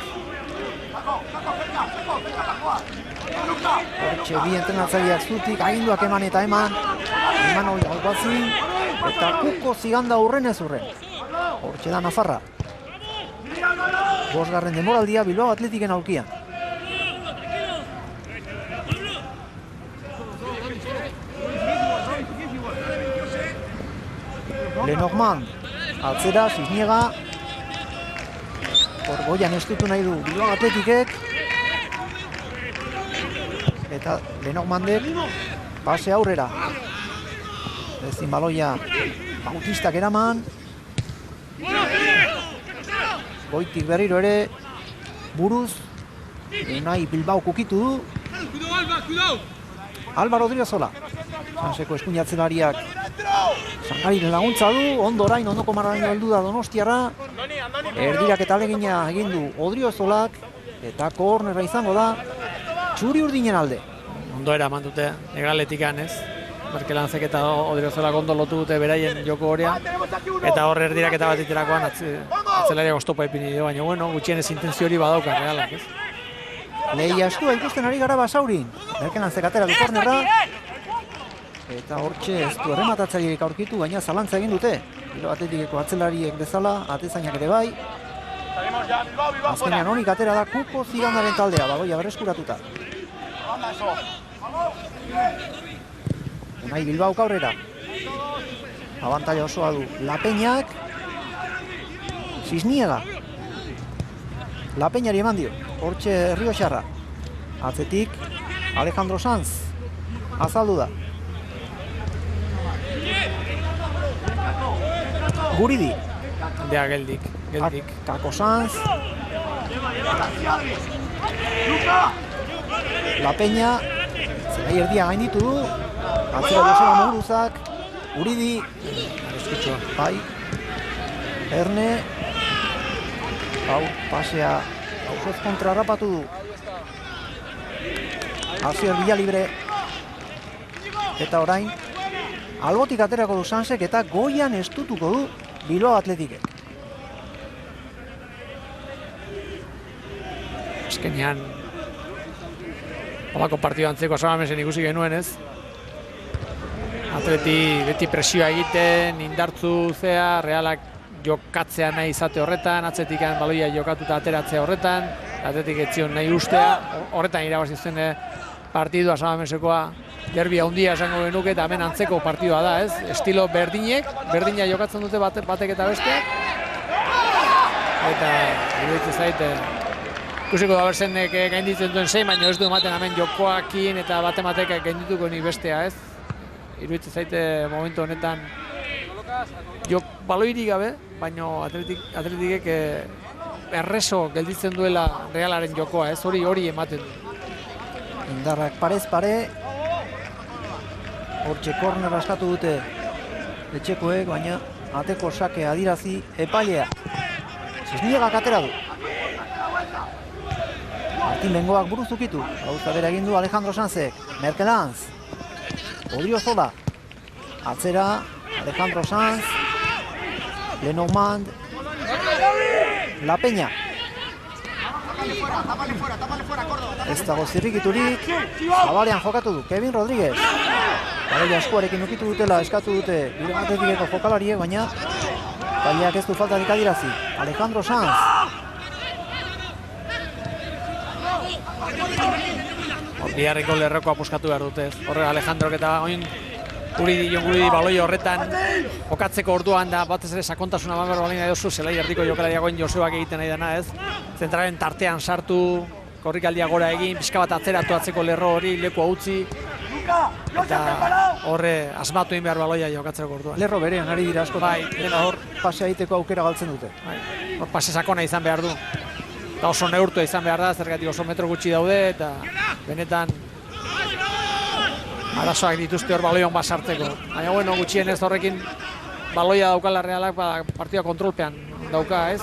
Hortxe bi entrenatzaileak zutik, aginduak eman eta eman. Imanol Alguazin, Eta Kuko ziganda hurren ez hurren. Hortxe da Nafarra. 5. denboraldia Bilbao Atletiken aulkian. Lenormand, atzera, Cisniega. Goian estutu nahi du Bilbao Atletikek. Eta Lenormandek pase aurrera. Ezin baloia Bautistak eraman. Goitik berriro ere buruz. Unai Bilbao kukitu du. Alba Rodriguezola. Sanseko eskuinatzelariak Sangariren laguntza du. Ondo orain, ondoko marraino heldu da Donostiarra. Erdirak eta alegina egin du Odriozolak. Eta kornera izango da txuri urdinen alde. Ondo eraman dute, egaletikan ez. Merkelanzek eta Odriozolak ondo lotu dute beraien joko horea. Eta hor erdirak eta bat iterakoan atzelariak oztopa ipini dio, baina bueno, gutxienez intentzio hori badauka realak ez. Lehia eskua ikusten ari gara Basaurin. Merkelanzek atera du kornerra. Eta hortxe ez du errematatzailerik aurkitu, baina zalantza egin dute. Bilbao Atletikeko atzelariek bezala, atezainak ere bai. Azkenean honik atera da Kuko zigandaren taldea, baloia berreskuratuta. Unai Bilbao aurrera. Abantaila osoa du Lapeñak. Cisniega. Lapeñari eman dio. Hortxe Rioxarra. Atzetik Alejandro Sanz. Azaldu da. Guridi. Dea geldik. Kako Sanz. Lapeña. Zelai erdia gainditu du. Atzera Joseba Muguruzak. Guridi. Bai. Erne. Hau, pasea. Hauzoz kontra harrapatu du. Asier Villalibre. Eta orain albotik aterako du Sansek eta goian estutuko du Bilbao Atletikek. Azkenean holako partido antzeko Samamesen ikusi genuen ez. Atleti beti presioa egiten, indartzu zea, Realak jokatzea nahi izate horretan, atzetikan baloia jokatuta ateratzea horretan, Atletik etzion nahi ustea, horretan irabazi zen partidua Samamensekoa derbi handia esango genuke eta hemen antzeko partidua da, ez? Estilo berdina jokatzen dute batek eta besteak. Eta iruditzen zait ikusiko da berzenek gainditzen duen zein, baina ez du ematen hemen jokoakin eta batematek gaindituko nik bestea, ez? Iruditzen zaite momentu honetan baloirik gabe, baina Atletikek erreso gelditzen duela Realaren jokoa, ez? Hori ematen du. Indarrak parez pare. Hortxe korner askatu dute etxekoek, baina ateko sake adirazi epailea. Cisniegak atera du. Martin Bengoak buruz ukitu. Gauza bera egin du Alejandro Sanzek. Merkelanz. Odriozola. Atzera Alejandro Sanz. Lenormand. Lapeña. Ez dago zirrikiturik. Zabalean jokatu du Kevin Rodríguez. Baloia eskuarekin ukitu dutela eskatu dute Bilbao Atletikeko jokalariek, baina taldeak ez du faltarik adirazi. Alejandro Sanz. Biharreko lerrokoa puskatu behar dute. Horre Alejandrok eta oin Guridi baloi horretan jokatzeko orduan da batez ere sakontasuna behar balina edozu, zelai erdiko jokalariagoen Joseoak egiten nahi dena, ez? Zentralen tartean sartu, korrikaldia gora egin, pixka bat atzeratu atzeko lerro hori, leku utzi. Eta horre asmatu egin behar baloia jokatzeko orduan. Lerro berean ari dira asko. Bai, hor pasea egiteko aukera galtzen dute. Hor pase sakona izan behar du. Eta oso neurtua izan behar da, zergatik oso metro gutxi daude, eta benetan arazoak dituzte hor baloion basartzeko. Baina bueno, gutxienez horrekin baloia daukala Realak, partida kontrolpean dauka, ez?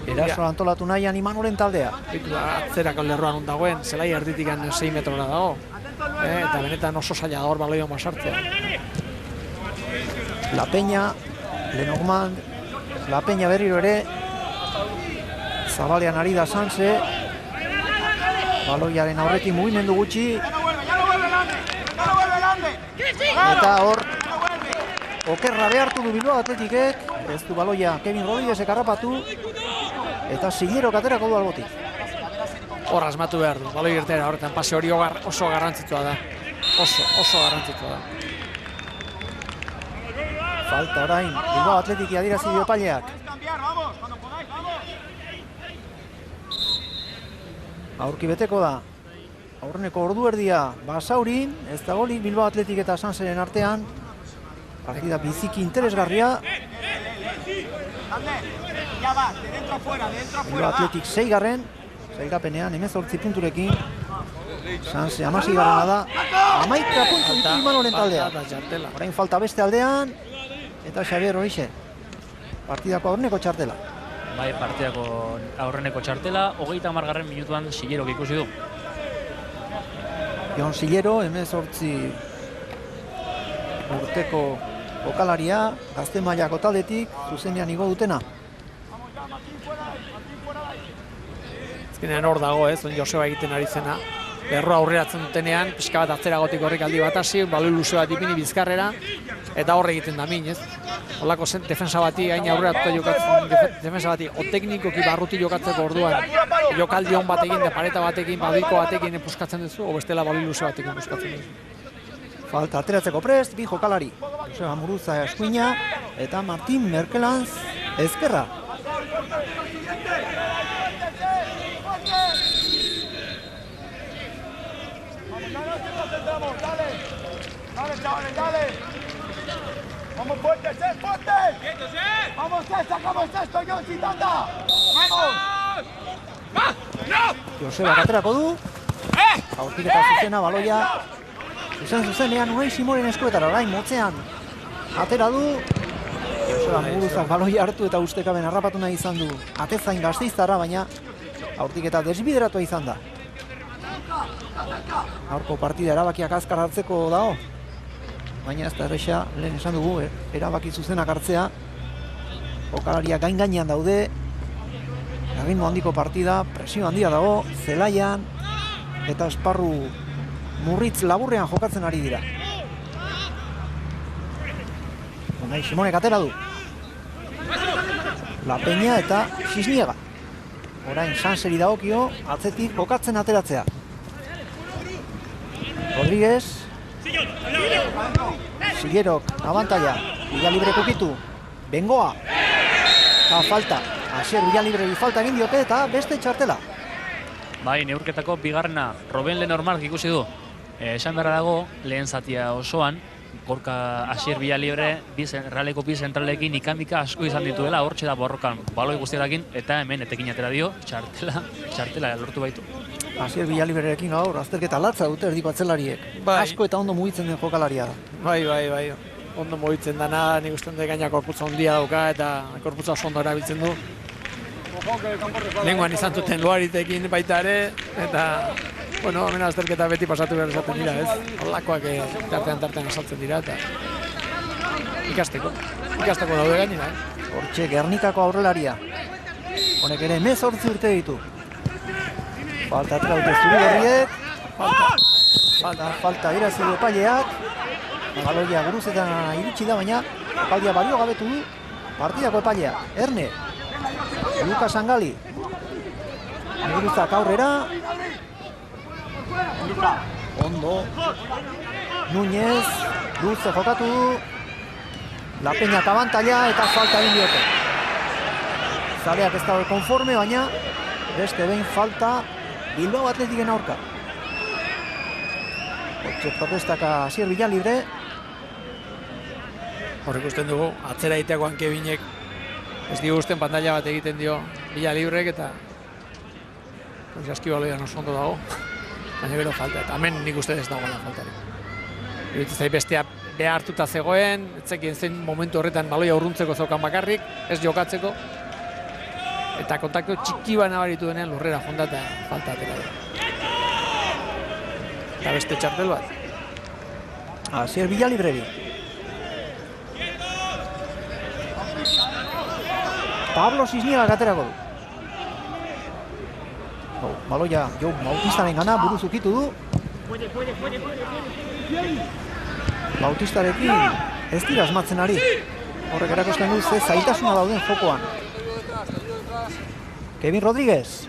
Eraso antolatu nahian Imanolen taldea. Atzerako lerroan dagoen, zelai erditikan 6 metrora dago. Eta benetan oso zaila da hor baloion basartzea. Lapeña, Lenormand, Lapeña berriro ere. Zabalean ari da Sanse. Baloiaren aurretik mugimendu gutxi. Eta hor, okerra behartu du Bilbao Atletikek, ez du baloia Kevin Rodríguezek harrapatu, eta Sillero katerako du albotik. Hor asmatu behar du, baloi irtera horretan, pase hori oso garrantzitsua da. Oso garrantzitsua da. Falta orain, Bilbao Atletiki adierazi dio epaileak. Aurki beteko da. Aurreneko ordu erdia Basaurin, ez da golik Bilbao Atletik eta Sanseren artean. Partida biziki interesgarria. Bilbao Atletik 6garren, sailkapenean 18 punturekin. Sanse 16garrena da. 11 puntu ditu Imanolen taldea. Orain falta beste aldean. Eta Xabier horixe. Partidako aurreneko txartela. Bai, partidako aurreneko txartela, 30. minutuan Sillerok ikusi du. Jon Sillero, 18 urteko jokalaria, gazte mailako taldetik, zuzenean igo dutena. Azkenean hor dago, on Joseba egiten ari zena. Erroa aurreratzen dutenean, pixka bat atzeragotik horrik aldi bat hasi, baloi luze bat ipini bizkarrera, eta horre egiten da min, ez? Holako defensa bati, gaina aurreratuta jokatzen, defensa bati, o teknikoki barruti jokatzeko orduan, jokaldi hon batekin, de pareta batekin, badiko batekin puskatzen duzu, o bestela baloi luze batekin puskatzen duzu. Falta ateratzeko prest, bi jokalari. Joseba Muruza eskuina, eta Martin Merkelanz ezkerra. Dale, chavales, dale. Vamos fuertes, fuertes. Vamos, sacamos esto, Jon, sin tanta. Vamos. Joseba aterako du. Aurkiketa zuzena, baloia. Zuzenean, Unai Simoren eskuetara, orain motzean. Atera du. Joseba Muguruzak baloia hartu eta ustekaben harrapatu nahi izan du. Atezain Gasteiztarra, baina aurkiketa desbideratua izan da. Aurko partida erabakiak azkar hartzeko dago. Baina ez da erresa, lehen esan dugu, erabaki zuzenak hartzea. Jokalariak gain-gainean daude. Erritmo handiko partida, presio handia dago, zelaian. Eta esparru murritz laburrean jokatzen ari dira. Unai Simonek atera du. La Peña eta Xisniega. Orain Sanseri dagokio, atzetik jokatzen ateratzea. Rodríguez. Sillerok, abantaila. Villalibre kukitu. Bengoa. Eta falta. Asier Villalibre falta egin diote eta beste txartela. Bai, neurketako bigarrena Roben Lenormand ikusi du. Esan beharra dago, lehen zatia osoan, Gorka Asier Villalibre Realeko bi zentralekin ikamika asko izan dituela, hortxe da borrokan baloi guztiarekin, eta hemen etekin atera dio, txartela lortu baitu. Asier Villaliberekin gaur, azterketa latza dute erdiko atzelariek. Bai. Asko eta ondo mugitzen den jokalaria da. Bai. Ondo mugitzen dana, nik uste dut gaina korputza ondia dauka eta korputza oso ondo erabiltzen du. Lenguan izan duten Loaritekin baita ere, eta bueno, hemen azterketa beti pasatu behar esaten dira, ez? Horlakoak tartean esaltzen dira, eta ikasteko daude gainera, Hortxe, Gernikako aurrelaria. Honek ere 18 urte ditu. Falta atera dute Zuri-gorriek. Falta irazi du epaileak. Baloia guruzetan iritsi da, baina epaileak balio gabetu du partidako epailea. Erne. Lukas Angali. Muguruzak aurrera. Ondo. Núñez. Dulce jokatu du. La Peñak abantaila eta falta egin diote. Zaleak ez dago konforme, baina beste behin falta Bilbao Atletiken aurka. Hortxe protestaka Asier Villalibre. Hor ikusten dugu, atzera egiteakoan Kevinek ez dio usten pantalla bat egiten dio Villalibrek eta Askibaloian oso ondo dago, baina gero falta, eta hemen nik uste ez dagoela faltari. Iruditzen zait bestea behartuta zegoen, etzekien zen momentu horretan baloia urruntzeko zeukan bakarrik, ez jokatzeko, eta kontaktu txiki bat nabaritu denean lurrera jonda eta falta atera da. Eta beste txartel bat. Asier Villalibreri. Pablo Xisniega aterako du. Baloia Jon Bautistaren gana, buruz ukitu du. Bautistarekin ez dira asmatzen ari. Horrek erakusten du ze zaitasuna dauden jokoan. Kevin Rodríguez.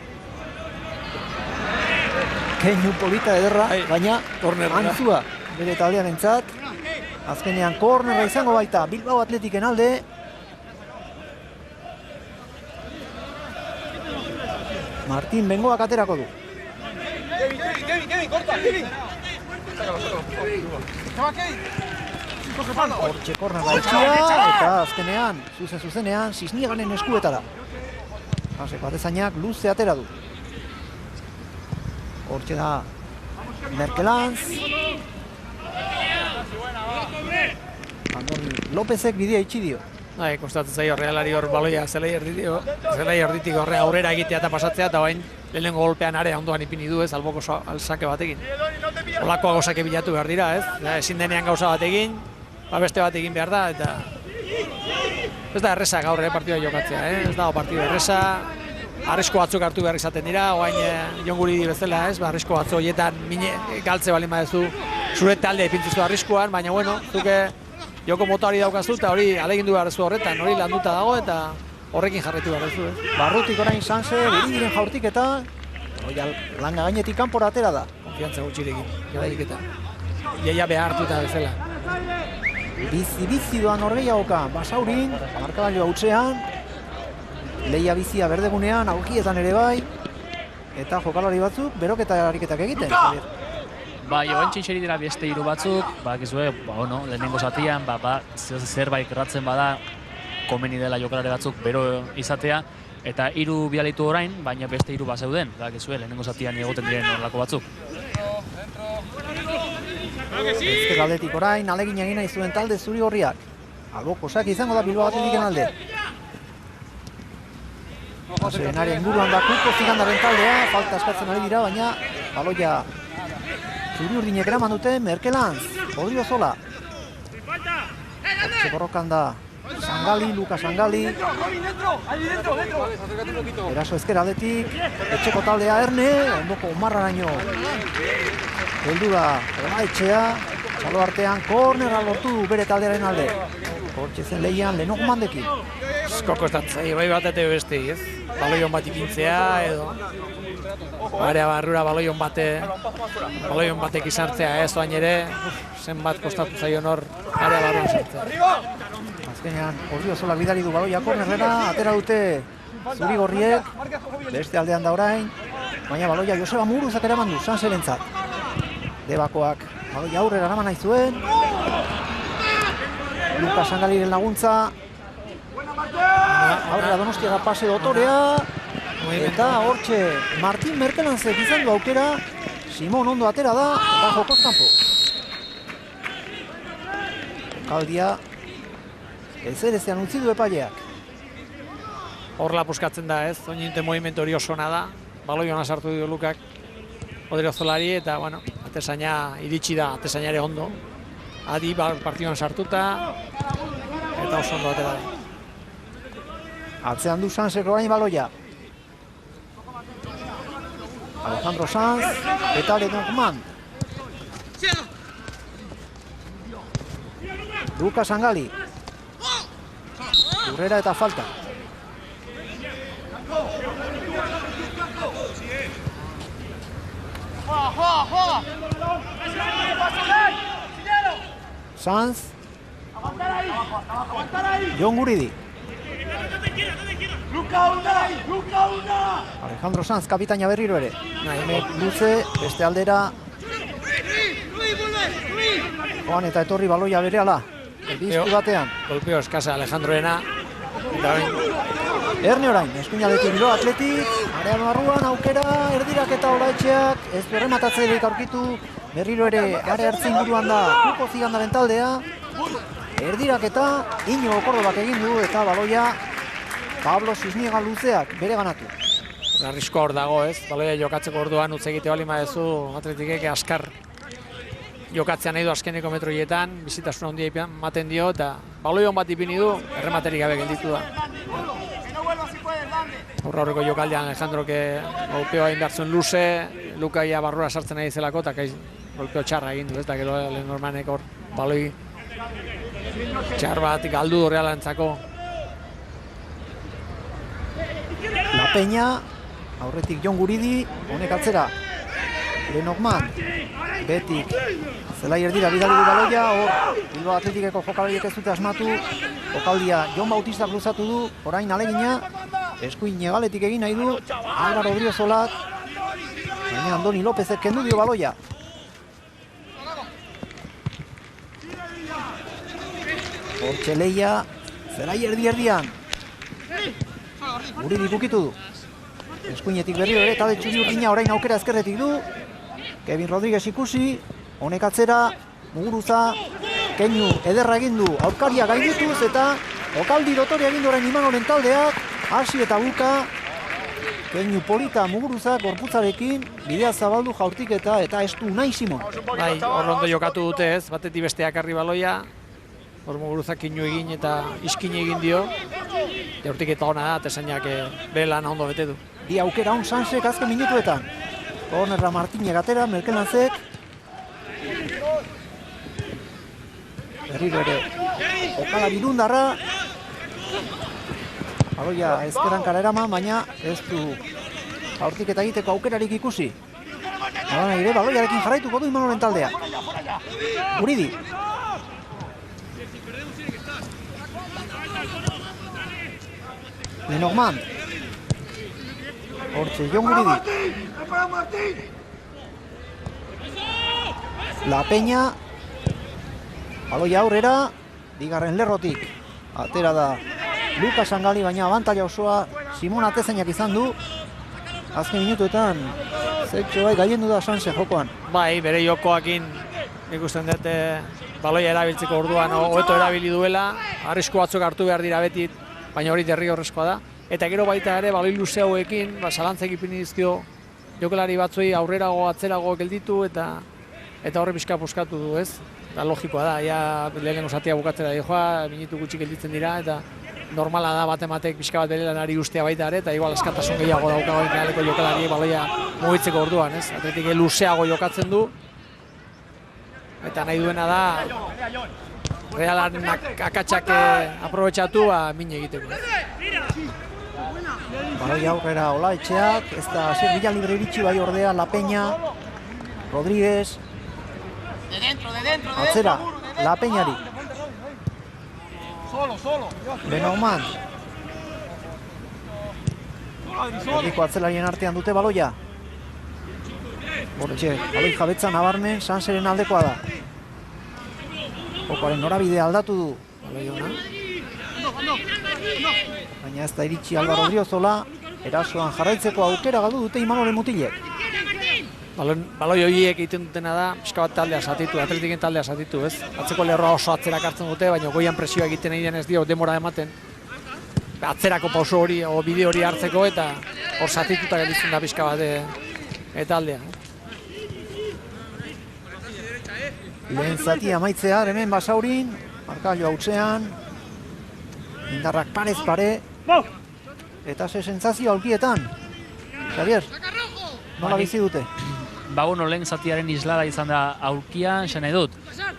Keinu polita ederra, baina antzua bere taldearentzat. Azkenean kornerra izango baita Bilbao Atletiken alde. Martin Bengoak aterako du. Kevin, corta, Kevin. Hortxe kornerra etxia, eta azkenean, zuzenean, Sisniganen eskuetara. Haseko atezainak luze atera du. Hortxe da Merkelanz. Andoni Lopezek bidea itxi dio. Kostatzen zaio Realari hor baloia zelai erditik horre aurrera egitea eta pasatzea, eta bain lehenengo golpean area ondoan ipini du ez, alboko alzake batekin. Olakoa gauzake bilatu behar dira ez, ezin denean gauza batekin, beste bat egin behar da, eta ez da erresa gaur partidua jokatzea, ez dago partidu erresa, arrisku batzuk hartu behar izaten dira, oain Jon Guridi bezala ez, arrisku batzu horietan galtze balin badezu, zure talde ipintzuzu arriskuan, baina bueno, zuke joko mota hori daukazu eta hori alegindu behar zu horretan, hori landuta dago eta horrekin jarretu behar zu. Barrutik orain Sanse, biridiren jaurtik eta langa gainetik kanpora atera da. Konfiantza gutxirekin, jadaik eta jaia behartuta bezala. Bizi doan Norgehiagoka, Basaurin, markabailua hutsean, lehia bizia berdegunean, aurkietan ere bai, eta jokalari batzuk beroketa ariketak egiten. Bai, oen txintxeri dira beste hiru batzuk, bakizue, lehenengo zatian, zerbait erratzen bada, komeni dela jokalari batzuk bero izatea, eta hiru bialitu orain, baina beste hiru bazeuden, bakizue, lehenengo zatian egoten diren horrelako batzuk. Ezker aldetik orain, alegin egin nahi zuen talde zuri gorriak. Albokosak izango da Bilbao Atletiken alde. Zerenari inguruan da Kuko Zigandaren taldea, falta eskatzen ari dira, baina baloia zuri urdinek eraman dute, Merkelanz, Odriozola. Hortxe borrokan da Sangali, Luka Sangali. Eraso ezker aldetik, etxeko taldea Erne, ondoko Omarraraino. Heldu da Etxea, txalo artean kornerra lortu du bere taldearen alde. Hortxe zen lehian Lenok Mandekin. Eskoko estatzai, bai bat eta beste, ez? Baloion bat ipintzea, edo area barrura baloion batek izartzea, ez oain ere, zenbat kostatu zaion hor area barruan sartzea. Azkenean, Ordiozolak bidali du baloia kornerrera, atera dute zuri gorriek, beste aldean da orain, baina baloia Joseba Muruzak eraman du, Sanserentzat. Debakoak baloia aurrera eraman nahi zuen, Luka Sangaliren laguntza, aurrera Donostiaga pase dotorea, eta hortxe Martin Merkelanzek izan du aukera, Simon ondo atera da, eta jokoz kanpo. Jokaldia ezerezean utzi du epaileak. Horla puskatzen da ez, oininte movimentu hori oso ona da, baloiona sartu dio Lukak Odriozolari, eta bueno, atezaina iritsi da, atezaina ere ondo. Adi partiduen sartuta, eta oso ondo atera da. Atzean du Sanzeko orain baloia. Alejandro Sanz eta Lenokman. Luka Sangali. Urrera eta falta. Sanz. Jon Guridi. Alejandro Sanz, kapitaina berriro ere. Hemek luze, beste aldera. Joan eta etorri baloia berehala. Erdizku batean. Golpeo eskasa Alejandroena. Erne orain, eskuinaletik Bilbao Athletic. Area barruan aukera, erdirak eta Olaetxeak. Ez berrematatzerik aurkitu. Berriro ere, area ertze inguruan da Kuko Zigandaren taldea. Erdirak eta Iñigo Kordobak egin du eta baloia Pablo Sisniega luzeak bere ganatu. Arriskoa hor dago ez, baloia jokatzeko orduan utz egite bali madezu Atletikek askar jokatzea nahi du azkeneko metroietan, bizitasuna handia ematen dio eta baloion bat ipini du, errematerik gabe gelditu da. Horreko jokaldean Alejandroke golpeoa egin behar zuen luze, Lukaia barrura sartzen nahi zelako eta golpeo txarra egin du ez, da gero Lenormanek hor baloi txar bat galdu du Realarentzako. La Peña, aurretik Jon Guridi, honek atzera. Lenormand, betik. Zelai erdira bidali du baloia, hor Bilbao Atletikeko jokalariek ez dute asmatu. Jokaldia Jon Bautista luzatu du, orain alegina. Eskuin negaletik egin nahi du, Álvaro Odriozolak. Baina Andoni Lópezek kendu dio baloia. Hortxe Leia, Zelai erdian. Guridi bukitu du. Eskuinetik berriro ere, talde txuri urdina orain aukera ezkerretik du. Kevin Rodríguez ikusi, honek atzera, Muguruza, keinu ederra egin du, aurkaria gaindituz eta okaldi dotori egin du orain Imanolen taldeak, hasi eta buka, keinu polita Muguruza gorputzarekin, bidea zabaldu jaurtiketa eta estu Unai Simon. Bai, hor ondo jokatu dute ez, batetik besteak arri baloia, hor Muguruza keinu egin eta iskin egin dio, jaurtiketa ona da, tesainak bere lana ondo bete du. Bi aukera on Sansek azken minutuetan. Kornerra Martine gatera, Merkelanzek. Berriro ere, okala Birundarra. Baloia ezkerrankara eraman, baina ez du jaurtiketa egiteko aukerarik ikusi. Nolanahi ere, baloiarekin jarraituko du Imanolen taldea. Guridi. Lenormand. Hortxe, Jon Guridi. La Peña. Baloia aurrera, bigarren lerrotik. Atera da Lukas Angali, baina abantaila osoa Simon Atezainak izan du. Azken minutuetan, zektxo bai gaiendu da Sanse jokoan. Bai, bere jokoakin ikusten dut baloia erabiltzeko orduan hobeto erabili duela, arrisku batzuk hartu behar dira beti, baina hori derrigorrezkoa da. Eta gero baita ere, baloi luze hauekin, zalantzek ipini dizkio jokalari batzuei aurrerago, atzerago gelditu eta horre pixka puskatu du, ez? Eta logikoa da, ja lehenengo zatia bukatzera dihoa, minutu gutxi gelditzen dira, eta normala da batematek pixka bat bere lanari ustea baita ere, eta igual eskatasun gehiago daukagoen realeko jokalari baloia mugitzeko orduan, ez? Atletik luzeago jokatzen du, eta nahi duena da Realaren akatsak aprobetxatu, min egiteko. Baloia aurrera Olaetxeak, ez da Asier Villalibre iritsi bai ordea, La Peña, Rodríguez. Atzera, La Peñari. Lenormand. Erdiko atzelarien artean dute baloia. Hortxe, baloi jabetza nabarmen, Sanseren aldekoa da. Jokoaren norabidea aldatu du. Baloi ona. Baina ez da iritsi Álvaro Odriozola, erasoan jarraitzeko aukera galdu dute Imanolen mutilek. Baloi horiek egiten dutena da, pixka bat taldea satitu, Atletiken taldea satitu, ez? Atzeko lerroa oso atzerak hartzen dute, baina goian presioa egiten egiten ez dio demora ematen. Atzerako pauso hori, o bide hori hartzeko eta hor satituta gelditzen da pixka bat taldea. Lehen zati amaitzea, hemen Basaurin, markailu hautzean, indarrak parez pare, eta ze sentsazio aulkietan. Xavier, nola bizi dute? Lehen zatiaren islada izan da aulkia, esan nahi dut.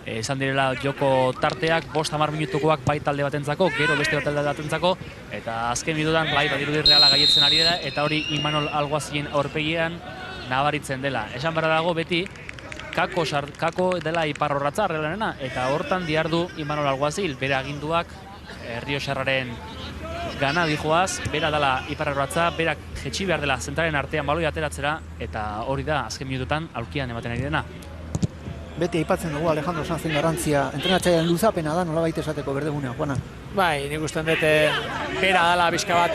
Esan direla joko tarteak, 5-10 minutukoak bai talde batentzako, gero beste talde batentzako, eta azken minututan bai badirudi Reala gaietzen ari dela, eta hori Imanol Alguazien aurpegian nabaritzen dela. Esan behar dago beti, kako dela iparrorratza Realarena, eta hortan diardu Imanol Alguazil, bere aginduak Rioxarraren gana dijoaz, bera dela iparrorratza, berak jetxi behar dela zentraren artean baloi ateratzera, eta hori da azken minututan aulkian ematen ari dena. Beti aipatzen dugu Alejandro Sanzen garrantzia, entrenatzailean luzapena da, nola baita esateko berdegunea, Juana. Bai, nik usten dut bera dela bizka bat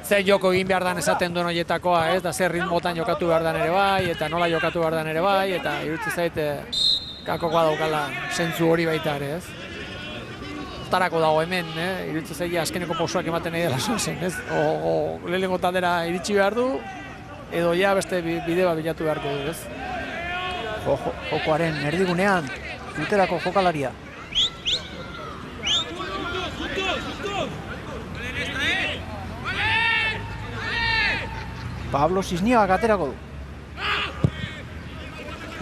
zer joko egin behar dan esaten duen horietakoa, ez? Da zer ritmotan jokatu behar dan ere bai, eta nola jokatu behar dan ere bai, eta iruditzen zait kakokoa daukala zentzu hori baita ere, ez? Tarako dago hemen, iruditzen zait azkeneko pausoak ematen nahi dela Sanzen, ez? O lehenengo taldera iritsi behar du, edo ja beste bide bat bilatu beharko du, ez? Jokoaren erdigunean, duterako jokalaria. Pablo Sisniagak aterako du.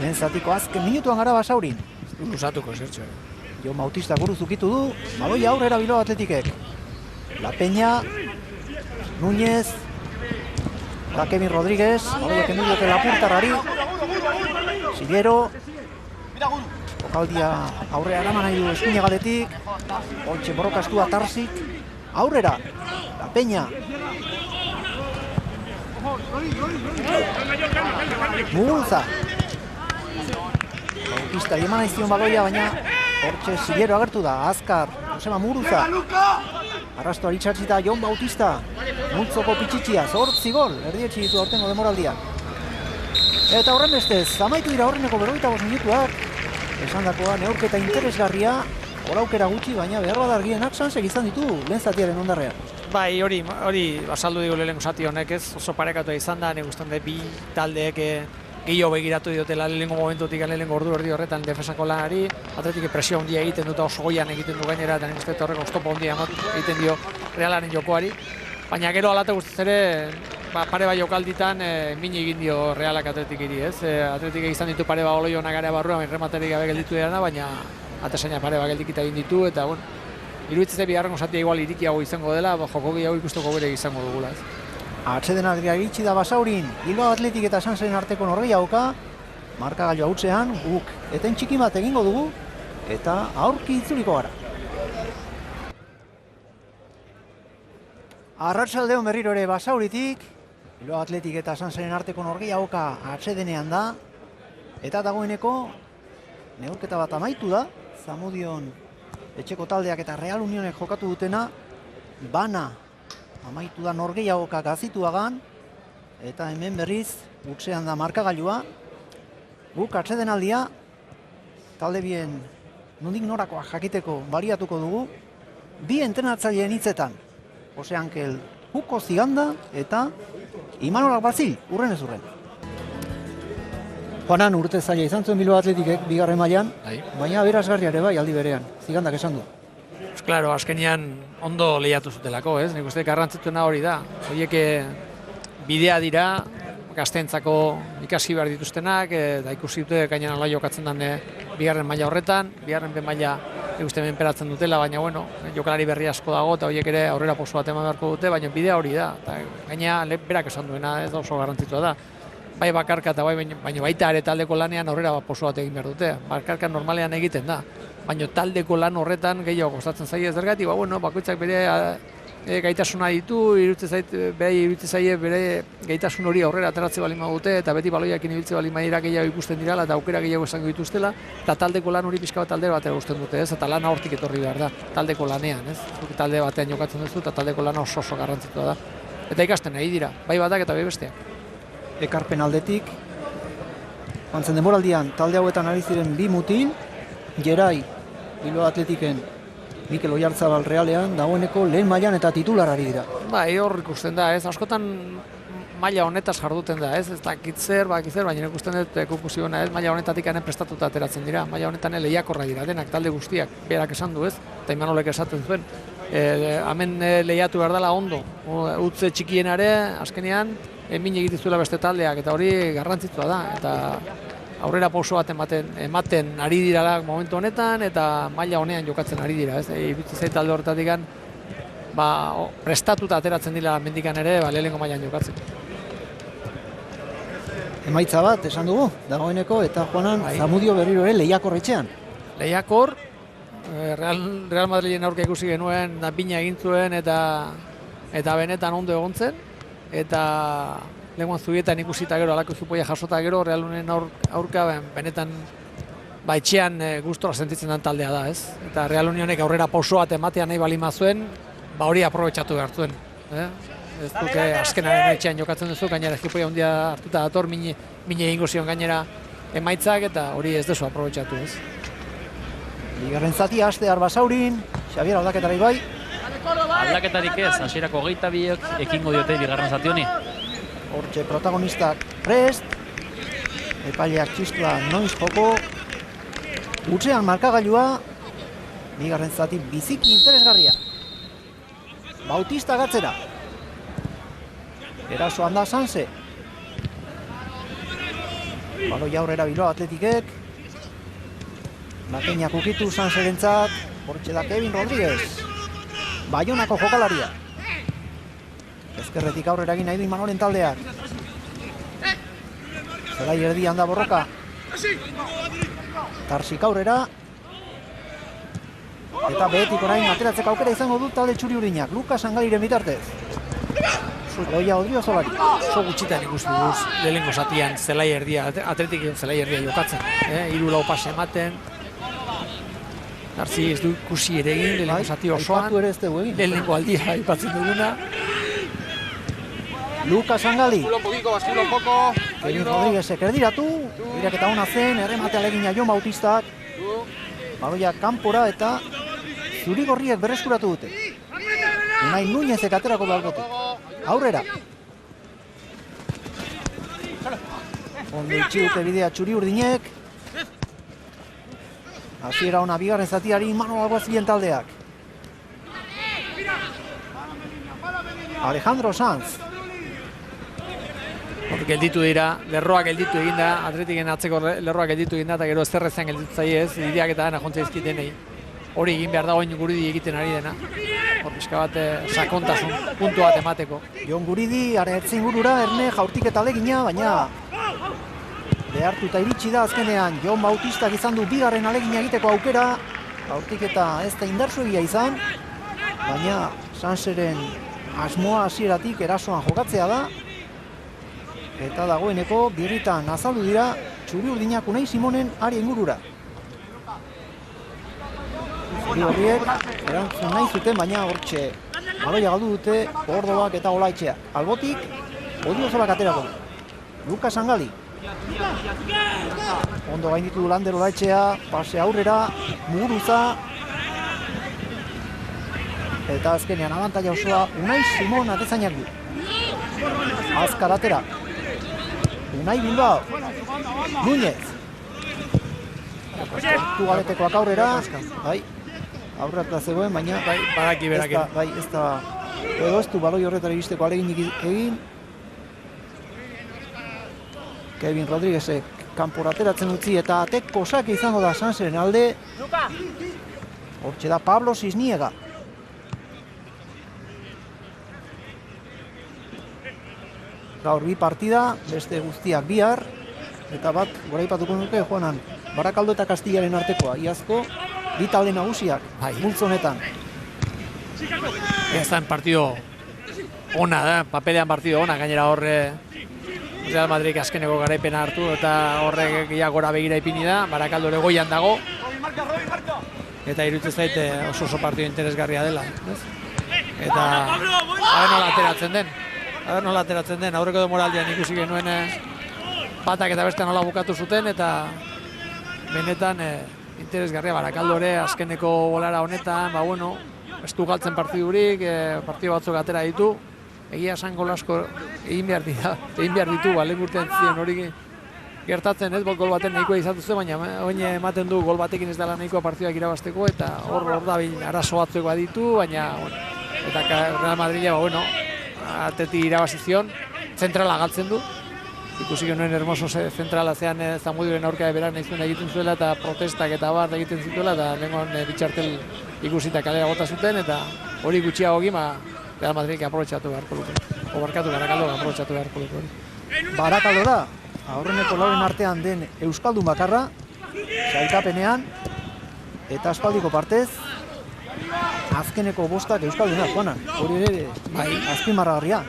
Lehen zatiko azken minutuan gara Basaurin. Ez Lusatuko zertxo. Jon Bautista buruz ukitu du, baloia aurrera Bilbao Athleticek. La Peña, Núñez, eta Kevin Rodríguez, baloia kendu diote Lapurtarrari. Sillero, jokaldia aurrera eraman nahi du eskuinagatetik. Ontxe borrokastua Tarzik, aurrera, La Peña. Muguruza. Bautista eman aizzion baloia, baina hortxe Sillero agertu da, Azkar, Josema Muguruza. Arrasto aritxatzita Jon Bautista, multzoko pitxitxia, 8 gol, erdietxi ditu aurtengo demoraldian. Eta horren bestez, amaitu dira horreneko 45 minutuak, esandakoa neurketa interesgarria, oraukera gutxi, baina behar badargienak sansek izan ditu lehen zatiaren ondarrean. Bai, hori basaldu digu lehenko zati honek ez, oso parekatu izan da, nik ustean bi taldeek gehiago begiratu diotela lehenko momentutik, lehenko ordu erdi horretan defensako lanari, Atletik presio handia egiten dut, oso goian egiten du gainera, eta nik uste horrek oztopo handia egiten dio Realaren jokoari. Baina gero alate guztiz ere, pare bat jokalditan min egin dio Realak Atletikiri, ez? Atletik izan ditu pare bat oloi honak area barruan, errematerik gabe gelditu dira, baina atesaina pare bat geldikita egin ditu, eta bueno, iruditzen bigarren zatia igual irikiago izango dela, joko gehiago ikusteko bere izango dugula, ez? Atsedenak iritsi da Basaurin, Bilbao Athletic eta Sansen arteko norgehiagoka, markagailua hutsean, guk eten txiki bat egingo dugu, eta aurki itzuliko gara. Arratsaldeon berriro ere Basauritik, Bilbao Athletic eta Sansenen arteko norgehiagoka atsedenean da, eta dagoeneko neurketa bat amaitu da, Zamudion etxeko taldeak eta Real Unionek jokatu dutena, bana amaitu da norgehiagoka Gazituagan, eta hemen berriz gutxean da markagailua. Guk atsedenaldia talde bien nondik norakoa jakiteko baliatuko dugu, bi entrenatzaileen hitzetan, Jose Ankel Juko Ziganda eta Imanol Albazil, urren ez urren. Juanan urte zaila izan zuen Bilbao Athleticek bigarren mailan, baina aberasgarria ere bai aldi berean, Zigandak esan du. Claro, azkenean ondo lehiatu zutelako, ez? Nik uste garrantzitsuena hori da. Horiek bidea dira, gazteentzako ikasi behar dituztenak, eta ikusi dute gainean ala jokatzen den bigarren maila horretan, bigarren maila ikusten menperatzen dutela, baina bueno, jokalari berri asko dago, eta horiek ere aurrera poso bat eman beharko dute, baina bidea hori da. Gaina berak esan duena, ez da oso garrantzitsua da. Bai bakarka eta baina baita ere taldeko lanean aurrera poso bat egin behar dute. Bakarka normalean egiten da. Baina taldeko lan horretan gehiago kostatzen zaie ez dergatik, bueno, bakoitzak bere gaitasuna ditu, iruditzen zaie bere gaitasun hori aurrera ateratze bali dute, eta beti baloiakin ibiltze bali dira gehiago ikusten dirala, eta aukera gehiago esango dituztela, eta taldeko lan hori pixka bat aldera batera usten dute, ez? Eta lana hortik etorri behar da, taldeko lanean, ez? Talde batean jokatzen duzu, eta taldeko lana oso garrantzitsua da. Eta ikasten nahi dira, bai batak eta bai besteak. Ekarpen aldetik, antzen demoraldian talde hauetan ari ziren bi mutil, Gerai, Bilbao Athleticen Mikel Oyarzabal Realean, dagoeneko lehen mailan eta titularari dira. Bai, hor ikusten da, ez? Askotan maila honetaz jarduten da, ez? Ez dakit zer, baina ikusten dut konfusiona, ez? Maila honetatik prestatuta ateratzen dira, maila honetan lehiakorra dira, denak talde guztiak, berak esan du, ez? Eta Imanolek esaten zuen. Hemen lehiatu behar dela ondo, utze txikienare, azkenean, min egitizuela beste taldeak, eta hori garrantzitsua da, eta aurrera pauso bat ematen ari dira momentu honetan, eta maila honean jokatzen ari dira, ez? Iruditzen zait talde horretatik prestatuta ateratzen dira mendikan ere, lehenengo mailan jokatzen. Emaitza bat, esan dugu, dagoeneko, eta Juanan, Zamudio berriro ere lehiakor etxean. Lehiakor, Real Madriden aurka ikusi genuen, bina egin zuen, eta benetan ondo egon zen, eta lehenguan zubietan ikusita gero, alako zupoia jasota gero, Real Unionen aurka benetan etxean gustora sentitzen den taldea da, ez? Eta Real Unionek aurrera pauso bat ematean nahi balima zuen, hori aprobetxatu behar zuen. Ez duke azkenaren etxean jokatzen duzu, gainera zupoia handia hartuta dator, mine egingo zion gainera emaitzak, eta hori ez duzu aprobetxatu, ez? Bigarren zatia Astear Basaurin, Xabier aldaketari bai. Aldaketarik ez, hasierako 22 ekingo diote bigarren zati honi. Hortxe protagonistak prest, epaileak txistua noiz joko, gutxean markagailua, bigarren zati biziki interesgarria. Bautista gatzera. Erasoan da Sanse. Baloia aurrera Bilbao Athleticek. Makeinak ukitu Sanserentzat, hortxe da Kevin Rodríguez. Baionako jokalaria. Ezkerretik aurrera egin nahi du Imanolen taldeak. Zelai erdian da borroka. Tarsik aurrera. Eta behetik orain ateratzeko aukera izango du talde txuri-urdinak. Lukas Angaliren bitartez. Loia Odriozolari. Oso gutxitan ikustu duz, lehenengo zatian zelai erdia, atletik zelai erdia jokatzen. 3-4 pase ematen. Tarsi ez du ikusi ere egin, lehenengo zati osoan. Aipatu ere ez dugu egin. Lehenengo aldia aipatzen duguna. Lukas Angali. Baskulo un poco. Kevin Rodríguezek erdiratu. Iraketa ona zen, erremate alegina Jon Bautistak. Baloia kanpora eta zuri-gorriek berreskuratu dute. Unai Núñezek aterako dalgotik. Aurrera. Ondo itxi dute bidea txuri-urdinek. Hasiera ona bigarren zatiari Manuel Alguazilien taldeak. Alejandro Sanz. Gelditu dira, lerroak gelditu eginda, Atletiken atzeko lerroak gelditu eginda, eta gero ezterrezean gelditu zaie ez, ideak eta dena jontza izkitenei. Hori egin behar dagoen Guridi egiten ari dena. Hor pixka bat sakontasun, puntu bat emateko. Jon Guridi, ertzin gurura, erne jaurtiketa alegina, baina behartuta iritsi da azkenean Jon Bautistak izan du bigarren alegina egiteko aukera. Jaurtiketa ez da indartsuegia izan, baina Sanseren asmoa hasieratik erasoan jokatzea da. Eta dagoeneko birritan azaldu dira txuri-urdinak Unai Simonen ari ingurura. Zuri-gorriek erantzun nahi zuten, baina hortxe baloia galdu dute Ordobak eta Olaetxea. Albotik, Odriozolak aterako. Lukas Angali. Ondo gainditu du Lander Olaetxea, pase aurrera, Muguruza. Eta azkenean abantaila osoa Unai Simon atezainak du. Azkar atera. Unai Bilbao. Núñez. Tu galetekoak aurrera. Bai. Aurrera zegoen, baina Badaki berak. Bai, ez da. Edo ez du baloi horretara iristeko aleginik egin. Kevin Rodríguezek kanpora ateratzen utzi eta ateko sake izango da Sanseren alde. Hortxe da Pablo Cisniega. Gaur bi partida, beste guztiak bihar, eta bat, goraipatuko nuke, Juanan, Barakaldo eta Kastillaren artekoa, iazko, bi talde nagusiak, multzo honetan. Ez da partido ona da, papelean partido ona, gainera horre Real Madrid azkeneko garaipena hartu, eta horrek gora begira ipini da, Barakaldo ere goian dago, eta iruditzen zaite oso partido interesgarria dela. Eta nola ateratzen den, aurreko demoraldian ikusi genuen batak eta beste nola bukatu zuten, eta benetan interesgarria Barakaldo ere azkeneko bolara honetan, ez du galtzen partidurik, partidu batzuk atera ditu, egia esan gol asko egin behar ditu, lehen urtean ziren hori gertatzen ez, gol baten nahikoa izatu zen, baina oin ematen du gol batekin ez dela nahikoa partiduak irabazteko, eta hor da arazo batzuk baditu, baina, eta Real Madrid, Atleti irabazizion, zentrala galtzen du. Ikusi genuen hermoso zentrala zean Zamudioren aurka berak nahi zuen egiten zuela eta protestak eta bar egiten zituela eta lengon bitxartel ikusita kalera gota zuten eta hori gutxiago gima Real Madrid aprobetxatu beharko luke. Obarkatu Barakaldo aprobetxatu beharko luke. Barakaldo da, aurreneko lauren artean den Euskaldun bakarra, sailkapenean, eta aspaldiko partez, azkeneko bostak Euskaldunak, Juanan, hori ere azpimarragarria.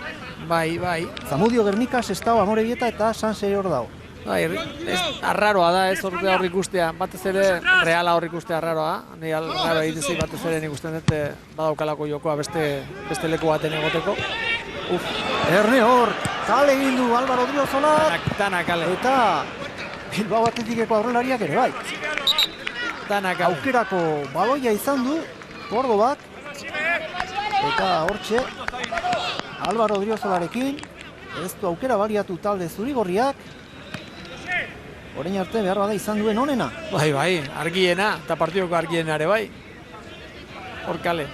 Bai. Zamudio, Gernika, Sestao, Amorebieta eta Sansere hor dago. Arraroa da, ez hor ikustea, batez ere reala hor ikustea arraroa. Ni arraro egitezi batez ere nik usten dut badaukalako jokoa beste leku baten egoteko. Erne hor, kale egin du Álvaro Odriozola. Dana kale. Eta Bilbao Atletikeko aurrelariak ere bai. Aukerako baloia izan du, Ordobak. Eta hortxe, Álvaro Odriozolarekin, ez du aukera baliatu talde zuri-gorriak. Orain arte behar bada izan duen onena. Bai, argiena, eta partidoko argiena ere bai. Hor kale.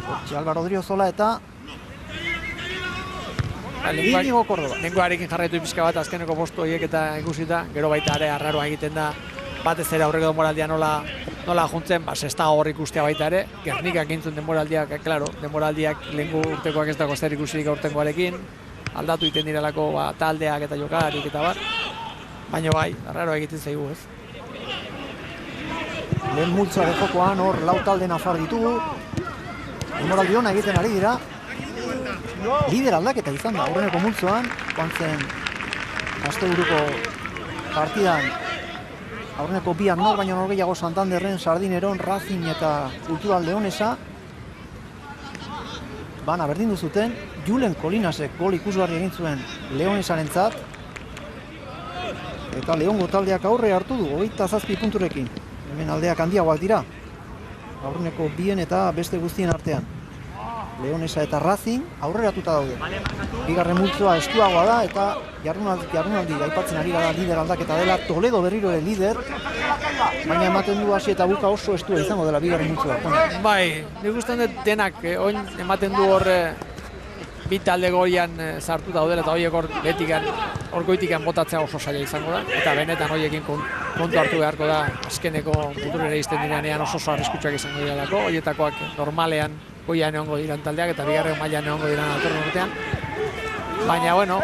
Hortxe Álvaro Odriozola eta Inigo Córdoba. Lenguarekin jarraitu pixka bat azkeneko postu horiek eta ikusita, gero baita ere arraroa egiten da, batez ere aurreko denboraldia nola juntzen, sexta hor ikustea baita ere, Gernikak gintzun denboraldiak, klaro, denboraldiak lehengo urtekoak ez dago zer ikusirik aurtengoarekin, aldatu iten direlako taldeak eta jokalarik eta bar, baina bai, arraroa egiten zaigu ez. Lehen multzoaren jokoan hor lau talde nafar ditugu, denboraldi hona egiten ari dira, lider aldaketa izan da aurreneko multzoan, joan zen asteburuko partidan aurreneko biak nor baino nor gehiago Santanderren, Sardineron, Racing eta Cultural Leonesa bana berdindu zuten. Julen Kolinasek gol ikusgarri egin zuen Leonesarentzat eta Leongo taldeak aurre hartu du 27 punturekin. Hemen aldeak handiagoak dira aurreneko bien eta beste guztien artean. Leonesa eta Racing aurreratuta daude. Bigarren multzoa estuagoa da eta jardunaldi aipatzen ari gara lider aldaketa dela. Toledo berriro ere lider, baina ematen du hasi eta buka oso estua izango dela bigarren multzoa. Bai, nik uste dut denak oin ematen du hor bi talde goian sartu daudela eta horiek hor betikan orgoitikan botatzea oso zaila izango da eta benetan horiekin kontu hartu beharko da azkeneko futurera izten direnean oso arriskutsuak izango direlako, horietakoak normalean goian egongo diran taldeak eta bigarren mailan egongo diran atorren urtean. Baina, bueno,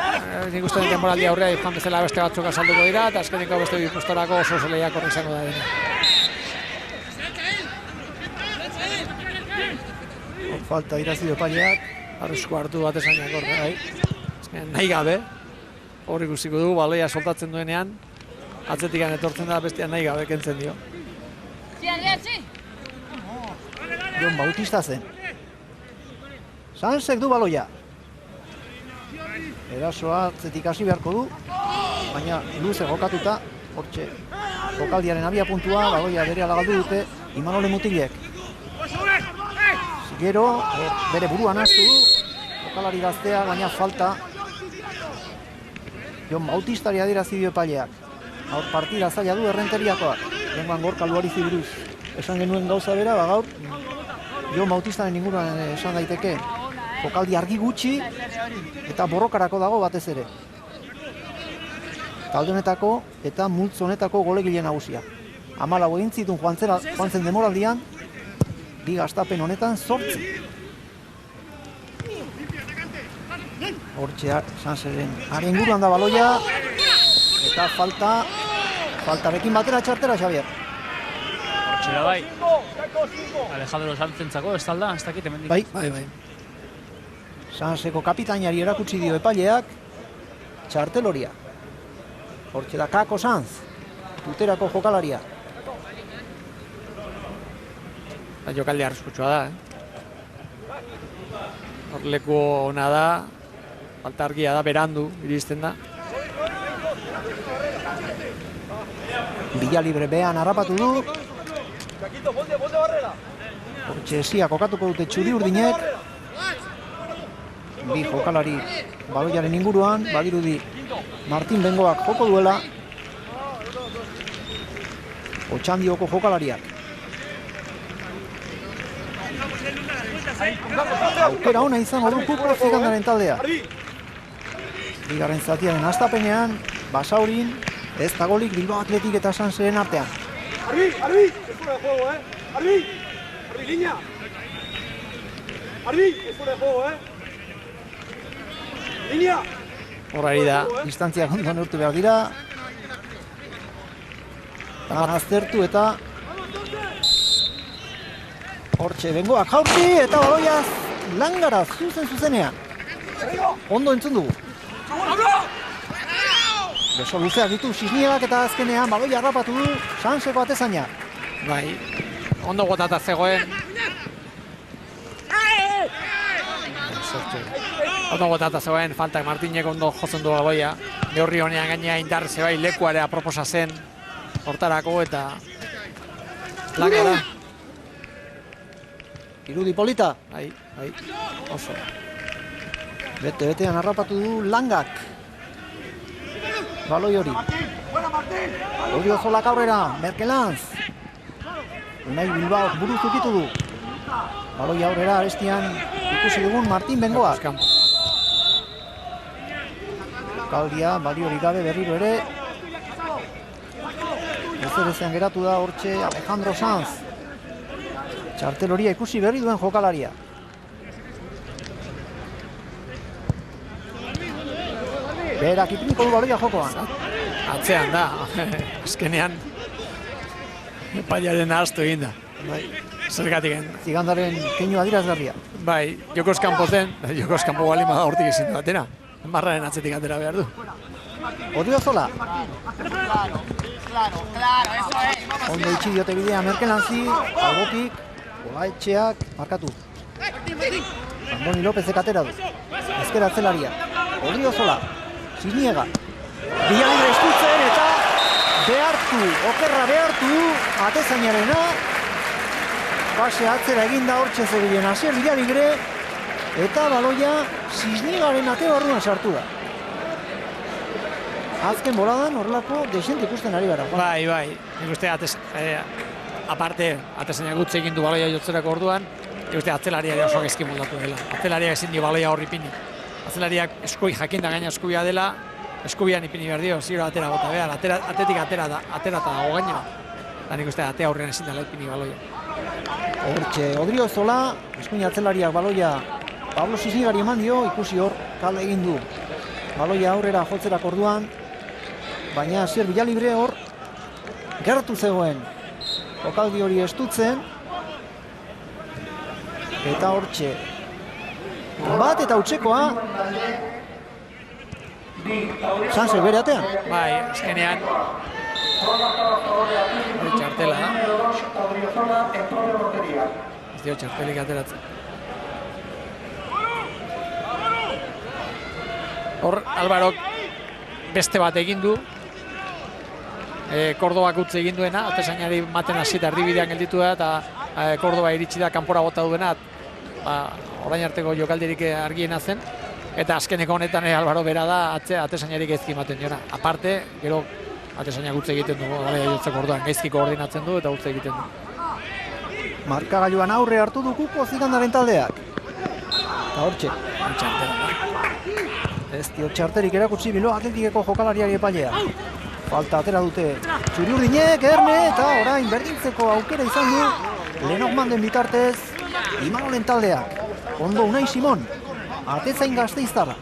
nik uste dut denboraldi aurrea joan bezala beste batzuk azalduko dira eta azkeneko beste bikustorako oso lehiak horri izango da dena. Falta irazi epaileak. Arrisku hartu bat esainak horre, bai. Nahi gabe, hor ikusiko dugu, baloia soltatzen duenean, atzetikan etortzen da, bestean nahi gabe kentzen dio. Jon Bautista zen. Sansek du baloia. Erasoa atzetik hasi beharko du, baina luze jokatuta, hortxe. Jokaldiaren abia puntua, baloia bere alagaldu dute, Imanole Mutilek. Gero, bere buruan hastu du, jokalari gaztea, baina falta. Jon Bautistari adierazi dio epaileak. Gaur partida zaila du Errenteriakoak. Lenguan Gorka Luarizi buruz esan genuen gauza bera, gaur Jon Bautistaren inguruan esan daiteke. Jokaldi argi gutxi eta borrokarako dago batez ere. Talde honetako eta multzo honetako golegile nagusia. 14 egin zituen joan zen demoraldian, bi gaztapen honetan 8. Hortxe Sanseren haren inguruan da baloia eta faltarekin batera txartera Xavier. Hortxe da bai. Alejandro Sanzentzako ez talda, ez dakit hemendik. Bai. Sanseko kapitainari erakutsi dio epaileak txartel horia. Hortxe da Kako Sanz, tuterako jokalaria. Jokaldi arriskutsua da, Hor leku ona da, falta argia da, berandu, iristen da. Bila libre behan harrapatu du. Hortxe esia kokatuko dute txuri urdinek. Bi jokalari baloiaren inguruan, badirudi Martin Bengoak joko duela. Otxandioko jokalariak. Aukera ona izango du Kuko Zigandaren taldea. Bigarren zatiaren hastapenean, Basaurin, ez da golik Bilbao Athletic eta Sanseren artean. Arbi, ez fuera de juego, Arbi, línea. Arbi, ez fuera de juego, Línea. Horari da. Distantziak ondo neurtu behar dira. Aztertu eta hortxe Bengoak jaurti eta baloia Langara zuzenean. Ondo entzun dugu. Beso luzeak ditu Sisniegak eta azkenean baloia harrapatu du Sanseko atezaina. Bai, ondo gotata zegoen. Ondo gotata zegoen, faltak Martinek ondo jotzen du baloia. Neurri honean gainea indarre zebai lekuarea proposa zen hortarako eta Langara. Irudi polita. Bai, oso. Bete-betean harrapatu du Langak. Baloi hori. Hori ozolak aurrera, Merkelanz. Unai Bilbao buruz ukitu du. Baloi aurrera arestian ikusi dugun Martin Bengoak. Kaldia, baliorik gabe berriro ere. Ezerezean geratu da hortxe Alejandro Sanz. Txartel horia ikusi berri duen jokalaria. Berak ipiniko du baloia jokoan. Atzean da, azkenean epaiaren ahaztu egin da. Bai, Zergatik Zigandaren keinu adirazgarria. bai, jokoz kanpo zen, jokoz kanpo balima da hortik ezin du atera. Marraren atzetik atera behar du. Odriozola. Ondo itxi diote bidea Merkelantzi, albotik, Olaetxeak markatu. Andoni Lópezek atera du. Ezker atzelaria. Odriozola. Siniega. Bilaire estutzen eta behartu, okerra behartu, atezainarena. Pase atzera eginda hortxe zebilen Asier Villaligre eta baloia Sisniegaren ate barruan sartu da. Azken boladan horrelako desente ikusten ari gara. Bai, nik uste aparte atezainak gutze egin du baloia jotzerako orduan, nik uste atzelariak oso gezki moldatu dela. Atzelariak ezin dio baloia horri pini. Atzelariak eskui jakinda gaina eskubia dela, eskubian ipini behar dio, ziro atera bota behar, atetik atera eta dago gaina. Eta nik uste atea aurrean ezin dela ipini baloia. Hortxe, Odriozola, eskuin atzelariak baloia Pablo Sisniegari eman dio, ikusi hor kale egin du. Baloia aurrera jotzerak orduan, baina Asier Villalibre hor gertu zegoen. Jokaldi hori estutzen. Eta hortxe. Bat eta utzekoa. Sanzek bere atean. Bai, azkenean. Txartela da. Ez dio txartelik ateratzen. Hor, Alvarok beste bat egin du. Kordobak utzi egin duena, atezainari maten hasi eta erdibidean gelditu da, eta Kordoba iritsi da kanpora bota duena, orain arteko jokaldirik argiena zen. Eta azkeneko honetan Alvaro bera da atezainari gaizki ematen diona. Aparte, gero atezainak utzi egiten du, jotzeko orduan, gaizki koordinatzen du eta utzi egiten du. Markagailuan aurre hartu du Kuko Zigandaren taldeak. Eta hortxe. Ez dio txarterik erakutsi Bilbao Athleticeko jokalariari epailea. Falta atera dute Txuri-Urdinek, Erne, eta orain berdintzeko aukera izan du Lenormand den bitartez Imanolen taldeak. Ondo Unai Simon, atezain Gasteiztarra.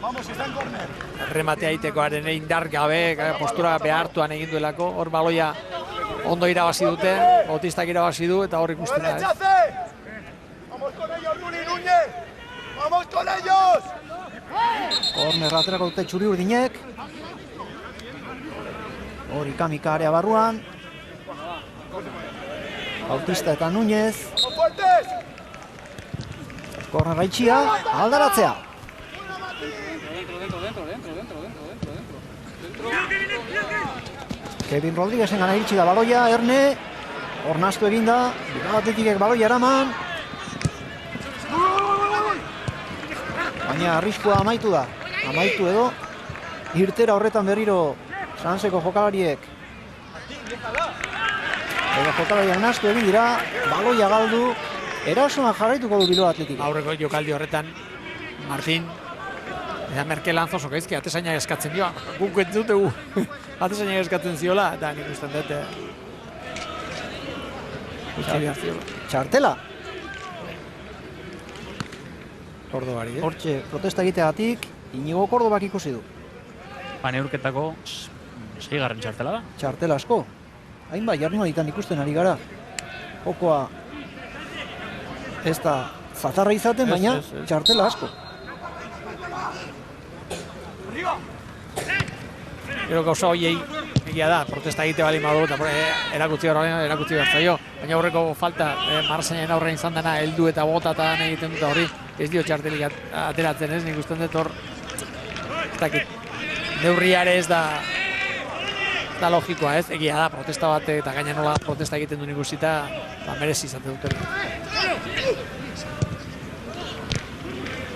Rematea egitekoaren indar gabe, postura behartuan egin duelako, hor baloia ondo irabazi dute, Bautistak irabazi du eta hor ikusten da. Vamos con ellos, Luli Núñez. Vamos con ellos. Korner aterako dute Txuri-Urdinek. Hori kamika area barruan. Bautista eta Núñez. Korner gaitxia, aldaratzea. Kevin Rodríguezen gana iritsi da baloia, Erne. Hor nastu eginda, Bilbao Athleticek baloia eraman. Baina arriskua amaitu da. Amaitu edo, irtera horretan berriro Sanzeko jokalariek. Edo jokalariak nastu egin dira, baloia galdu, erasoan jarraituko du Bilbao Athletic. Aurreko jokaldi horretan, Martin, eta Merkelanz oso gaizki atezainak eskatzen dio. Guk ez dutegu atezainak eskatzen ziola, eta nik usten dut. Txartela. Kordobari, Hortxe, protesta egiteagatik, Inigo Kordobak ikusi du. Paneurketako 6. txartela da. Txartela asko. Hainbat jardunalditan ikusten ari gara. Jokoa ez da zatarra izaten, baina txartela asko. Gero gauza horiei egia da, protesta egite bali madu eta erakutzi behar zaio. Baina horreko falta, Marseinen aurrean izan dena, heldu eta botatan egiten dut hori. Ez dio txartelik ateratzen ez, nik usten dut hor. Neurriare ez da logikoa ez, egia da, protesta bat eta gaina nola protesta egiten duen ikusita, merezi izaten duten.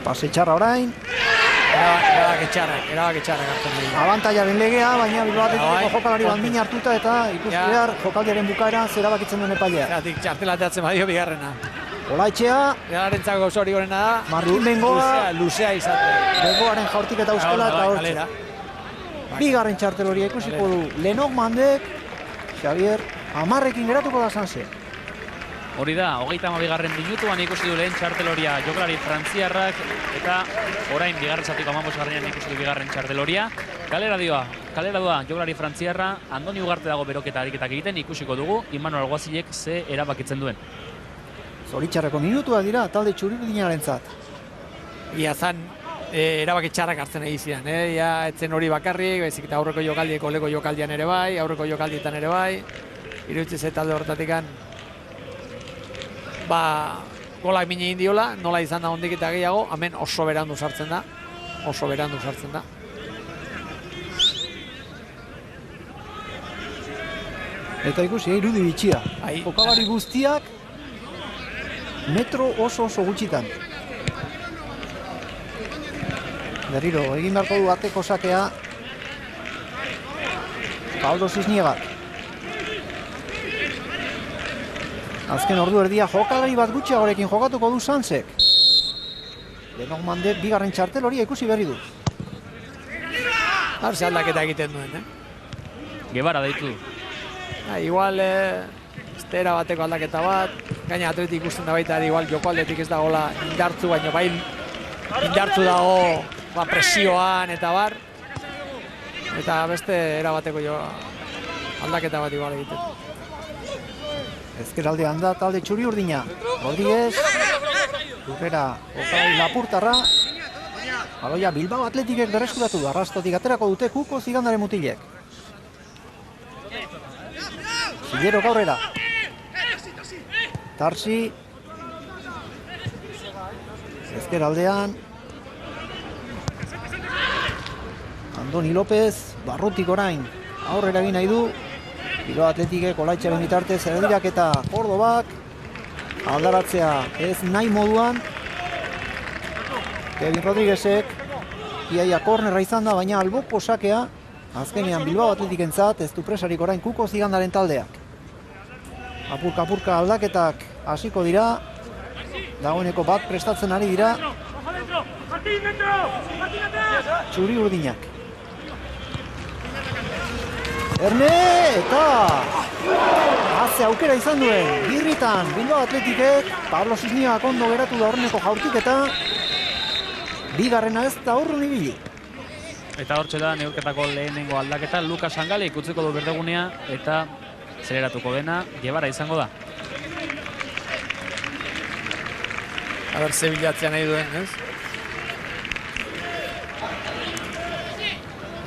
Pase txarra orain. Erabak etxarrak hartzen dugu. Abantaiaren legea, baina Bilbao Athleticeko jokalari bandina hartuta eta ikusi behar jokaldiaren bukaera zer erabakitzen duen epailea. Zeratik txartela ateatzen badio bigarrena. Olaetxea. Galarentzako gauza hori gorena da. Martin Bengoa. Luzea izaten. Bengoaren jaurtik eta euskala eta hortxe. Bigarren txartel hori ikusiko du Lenok Mandek, Xavier, 10ekin geratuko da Sanse. Hori da, 32. minutuan ikusi du lehen txarteloria jokalari frantziarrak, eta orain bigarren zatiko 15. ikusi du bigarren txarteloria. Kalera doa jokalari frantziarra, Andoni Ugarte dago beroketa ariketak egiten, ikusiko dugu, Imanol Alguazilek ze erabakitzen duen. Zoritxarreko minutua dira, talde txuri-urdinarentzat. Ia zan, erabaki txarrak hartzen egizian, ja, etzen hori bakarrik, baizik eta aurreko jokaldiek oleko jokaldian ere bai, aurreko jokaldietan ere bai, iruditzen ze talde horretatik golak mine indiola, nola izan da hondik eta gehiago, hemen oso berandu sartzen da. Eta ikusi, irudi bitxia. Jokalari guztiak metro oso gutxitan. Berriro, egin beharko du ateko sakea Pablo Cisniegak. Azken ordu erdia jokalari bat gutxiagorekin jokatuko du Sansek. Lenok Mandek bigarren txartel hori ikusi berri du. Ze aldaketa egiten duen, Gebara deitu du. Igual, estera bateko aldaketa bat, gaina atletik ikusten da baita, igual joko aldetik ez dagoela indartzu, baina bai indartzu dago presioan eta bar. Eta beste erabateko aldaketa bat igual egiten. Ezkeraldean da talde txuri-urdina. Rodríguez, lurrera jokalari Lapurtarra. Baloia Bilbao Atletikek berreskuratu du, arrastotik aterako dute Kuko Zigandaren mutilek. Zillerok aurrera. Tarsi. Ezkeraldean. Andoni López, barrutik orain. Aurrera egin nahi du. Bilbao Atletikek olaitxaren bitartez erdirak eta Kordobak. Aldaratzea ez nahi moduan. Kevin Rodríguezek iaia kornerra izan da, baina alboko sakea. Azkenean Bilbao Atletikentzat ez du presarik orain Kuko Zigandaren taldeak. Apurka aldaketak hasiko dira. Dagoeneko bat prestatzen ari dira. Txuri-urdinak. Erne eta haze aukera izan duen birritan Bilbao Atletikek. Pablo Cisniegak ondo geratu da horreneko jaurtiketa. Bigarrena ez da urrun ibili. Eta hortxe da neurketako lehenengo aldaketa. Lukas Angalik utziko du berdegunea eta zeleratuko dena Gebara izango da. Ze bilatzea nahi duen, ez?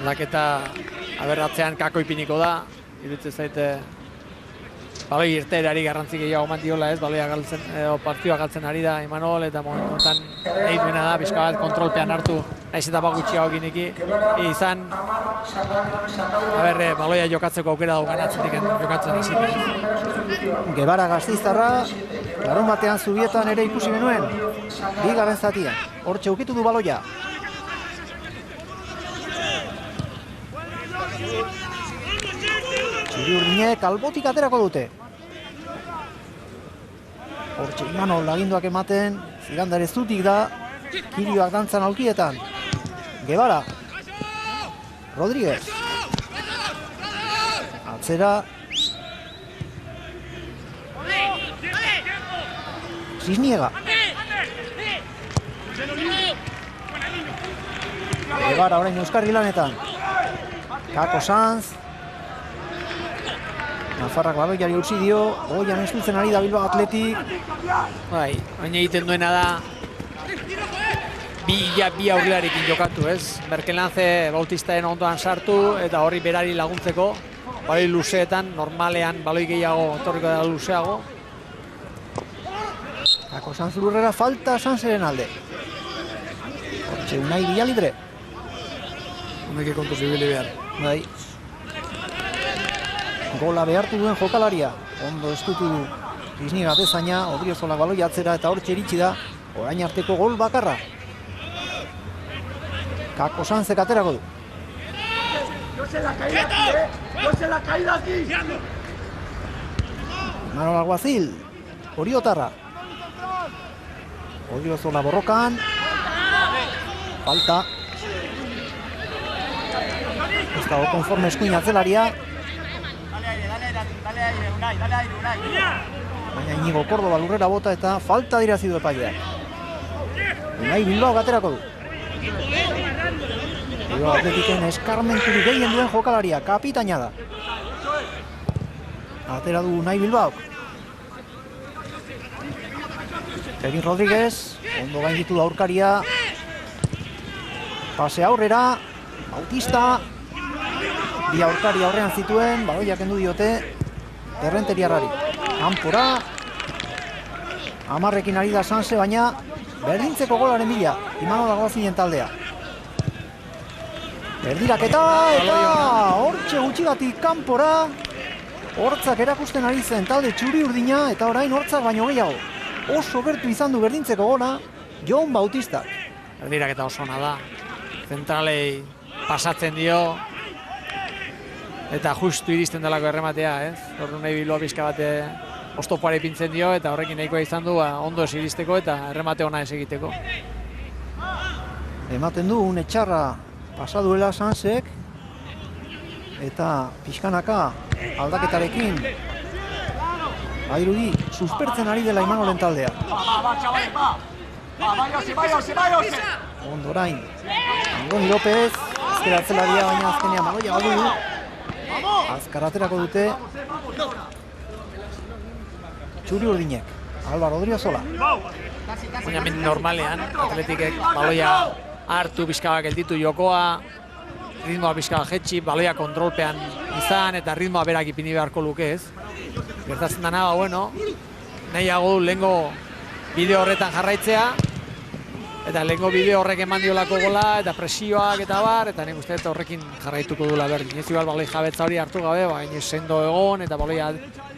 Aldaketa aberratzean Kako ipiniko da, iruditzen zaite baloi irteerari garrantzik gehiago eman diola, ez? Baloia galtzen, partioa galtzen ari da Imanol, eta momentuan nahi duena da, pixka bat kontrolpean hartu, nahiz eta gutxiago gineki izan, baloia jokatzeko aukera daukan atzetik jokatzen hasi. Gebara Gasteiztarra, larun batean Zubietan ere ikusi genuen, bigarren zatian, hortxe ukitu du baloia. Txuri-urdinek albotik aterako dute. Hortxe Imanol aginduak ematen, Zigandar ez zutik da, kirioak dantzan aulkietan. Gebara. Rodríguez. Atzera. Cisniega. Gebara orain Euskarri lanetan. Kako Sanz. Nafarrak baloiari utzi dio, goian eskutzen ari da Bilbao Atletik. Bai, baina egiten duena da bi aurrelarekin jokatu, ez? Merkelance Bautistaen ondoan sartu eta horri berari laguntzeko baloi luzeetan, normalean baloi gehiago etorriko da luzeago. Kako Sanz lurrera falta Sanzeren alde. Hortxe Unai Villalibre. Honeke kontu zibili behar. Bai. Gola behartu duen jokalaria. Ondo estutu du Cisniega bezaina, Odriozola baloia atzera eta hortxe iritsi da orain arteko gol bakarra. Kako Sanzek aterako du. Yo se la caída aquí, Yo se la caída aquí. Imanol Alguazil, Oriotarra. Odriozola borrokan. Falta. Ez dago konforme eskuin atzelaria. Baina Inigo Kordoba lurrera bota eta falta dirazi du epaileak. Unai Bilbao gaterako du. Bilbao Atletiken eskarmenturik gehien duen jokalaria, kapitaina da. Atera du Unai Bilbao. Kevin Rodríguez, ondo gainditu da aurkaria. Pase aurrera, Bautista. Bi aurkari aurrean zituen, baloiak kendu diote Errenteriarrari. Kanpora. 10ekin ari da Sanse, baina berdintzeko golaren bila, Imanol Alguazinen taldea. Berdiraketa eta hortxe gutxigatik kanpora. Hortzak erakusten ari zen talde txuri urdina eta orain hortzak baino gehiago. Oso gertu izan du berdintzeko gola Jon Bautista. Berdiraketa oso ona da. Zentralei pasatzen dio eta justu iristen delako errematea, ez? Orduan nahi Bilbao pixka bat oztopoare ipintzen dio eta horrekin nahikoa izan du ondo ez iristeko eta erremate ona ez egiteko. Ematen du une txarra pasaduela Sansek eta pixkanaka aldaketarekin badirudi suspertzen ari dela Imanolen taldea. Ondorain Andoni López, ezker atzelaria, baina azkenean baloia galdu du. Azkar aterako dute txuri urdinek, Álvaro Odriozola. Baina normalean, Atletikek baloia hartu pixkabak gelditu jokoa, ritmoa pixkabak jetxi, baloia kontrolpean izan eta ritmoa berak ipini beharko luke ez. Gertatzen dena, bueno, nahiago du lehengo bideo horretan jarraitzea, eta lehengo bideo horrek eman diolako gola, eta presioak eta bar, eta nik uste horrekin jarraituko dula berdin. Ez igual baloi jabetza hori hartu gabe, baina sendo egon, eta baloia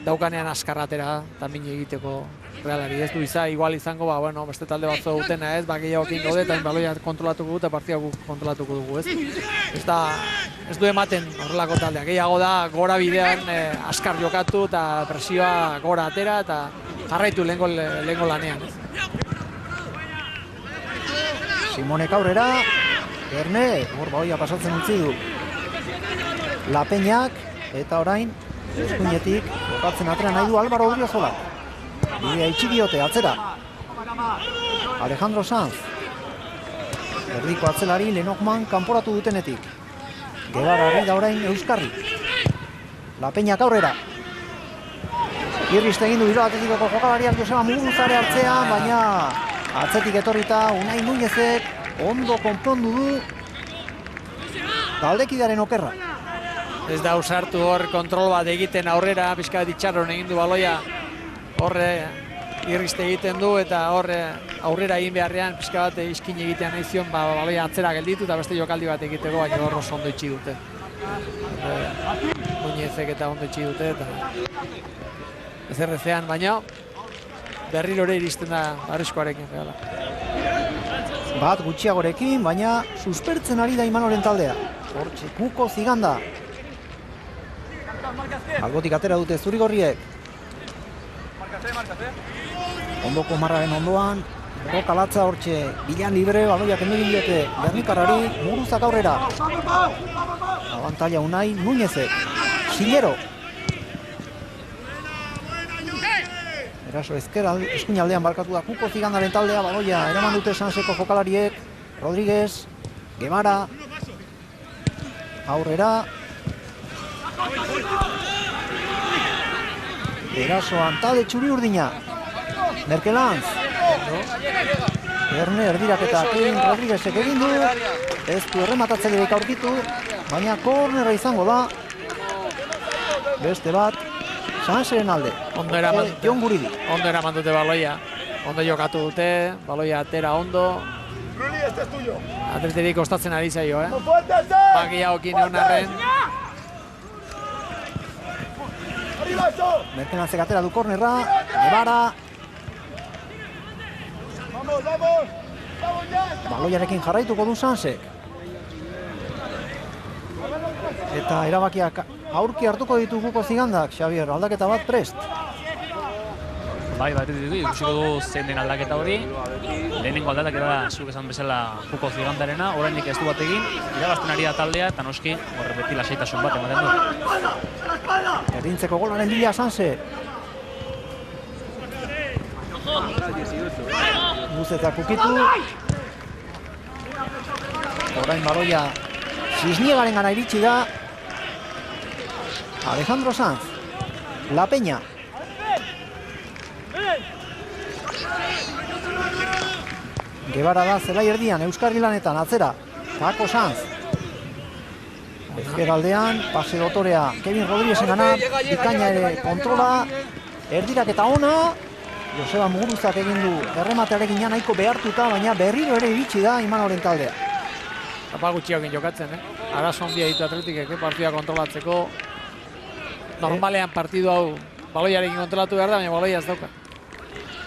daukanean askarratera, eta min egiteko realari. Ez du igual izango, bueno, beste talde batzu dutena ez, gehiagokin gaude, eta baloia kontrolatuko du, eta partia kontrolatuko dugu, ez? Ez du ematen horrelako taldea. Gehiago da, gora bidean askar jokatu, eta presioa gora atera, eta jarraitu lehengo lanean, ez? Simonek aurrera, Erne, hor baloia pasatzen utzi du Lapeñak, eta orain eskuinetik jokatzen atera nahi du Álvaro Odriozola. Bidea itxi diote, atzera. Alejandro Sanz. Erdiko atzelari Lenokman kanporatu dutenetik. Guevara da orain Euskarri. Lapeñak aurrera. Irriste egin du Bilbao Atletikoko jokalariak Joseba Muguruzare hartzean, baina atzetik etorrita Unai Nuñezek ondo konpondu du taldekidearen okerra. Ez da usartu hor kontrol bat egiten aurrera, pixka bat itxarron egin du baloia horre irriste egiten du eta horre aurrera egin beharrean pixka bat iskin egitean nahi zion baloia atzera gelditu eta beste jokaldi bat egiteko, baina hor oso ondo itxi dute. Nuñezek eta ondo itxi dute eta ez errezean, baina berriro ere iristen da arriskoarekin. Bat gutxiagorekin, baina suspertzen ari da Imanolen taldea. Hortxe Kuko Ziganda. Albotik atera dute zurigorriek. Ondoko marraren ondoan, Roka Latza hortxe bilan libre, baloiak endegin diote Gernikarrari, Muguruzak aurrera. Abantaila Unai Nuñezek. Sillero. Eraso ezker eskuin aldean barkatu da Kuko Zigandaren taldea, baloia eraman dute Sanseko jokalariek. Rodríguez, Guevara, aurrera. Erasoan talde txuri urdina. Merkelanz. Erne erdiraketa Kevin Rodríguezek egin du. Ez du errematatzailerik aurkitu, baina kornera izango da. Beste bat. Sanseren alde. Ondo eraman dute. Jon Guridi. Ondo eraman dute baloia. Ondo jokatu dute, baloia atera ondo. Ruli, este es tuyo. Atleterik kostatzen ari zaio, ¡Fuerte, Bagiagokin egon arren. ¡Arriba eso! Merkelanzek atera du kornerra. Guevara. ¡Vamos, vamos! ¡Vamos ya! Baloiarekin jarraituko du Sansek. Eta erabakiak aurki hartuko ditu Kuko Zigandak, Xavier, aldaketa bat prest. Bai, ikusiko du zein den aldaketa hori. Lehenengo aldaketa da, zuk esan bezala Juko Zigandarena, oraindik ez du bat egin, irabazten ari da taldea, eta noski, horre beti lasaitasun bat ematen du. Erdintzeko golaren bila Sanse. Guzetak ukitu. Orain baloia Cisniegaren gana iritsi da. Alejandro Sanz. La Peña. Gebara da zelai erdian, Euskarri lanetan, atzera. Paco Sanz. Ezkeraldean, pase dotorea Kevin Rodríguezen gana, bikaina ere kontrola, erdirak eta ona, Joseba Muguruzak egin du errematearekin nahiko behartuta, baina berriro ere iritsi da Imanolen taldea. Apa gutxiokin jokatzen, arazo handia ditu Atletikek, partida kontrolatzeko. Normalean partidu hau baloiarekin kontrolatu behar da, baina baloia ez dauka.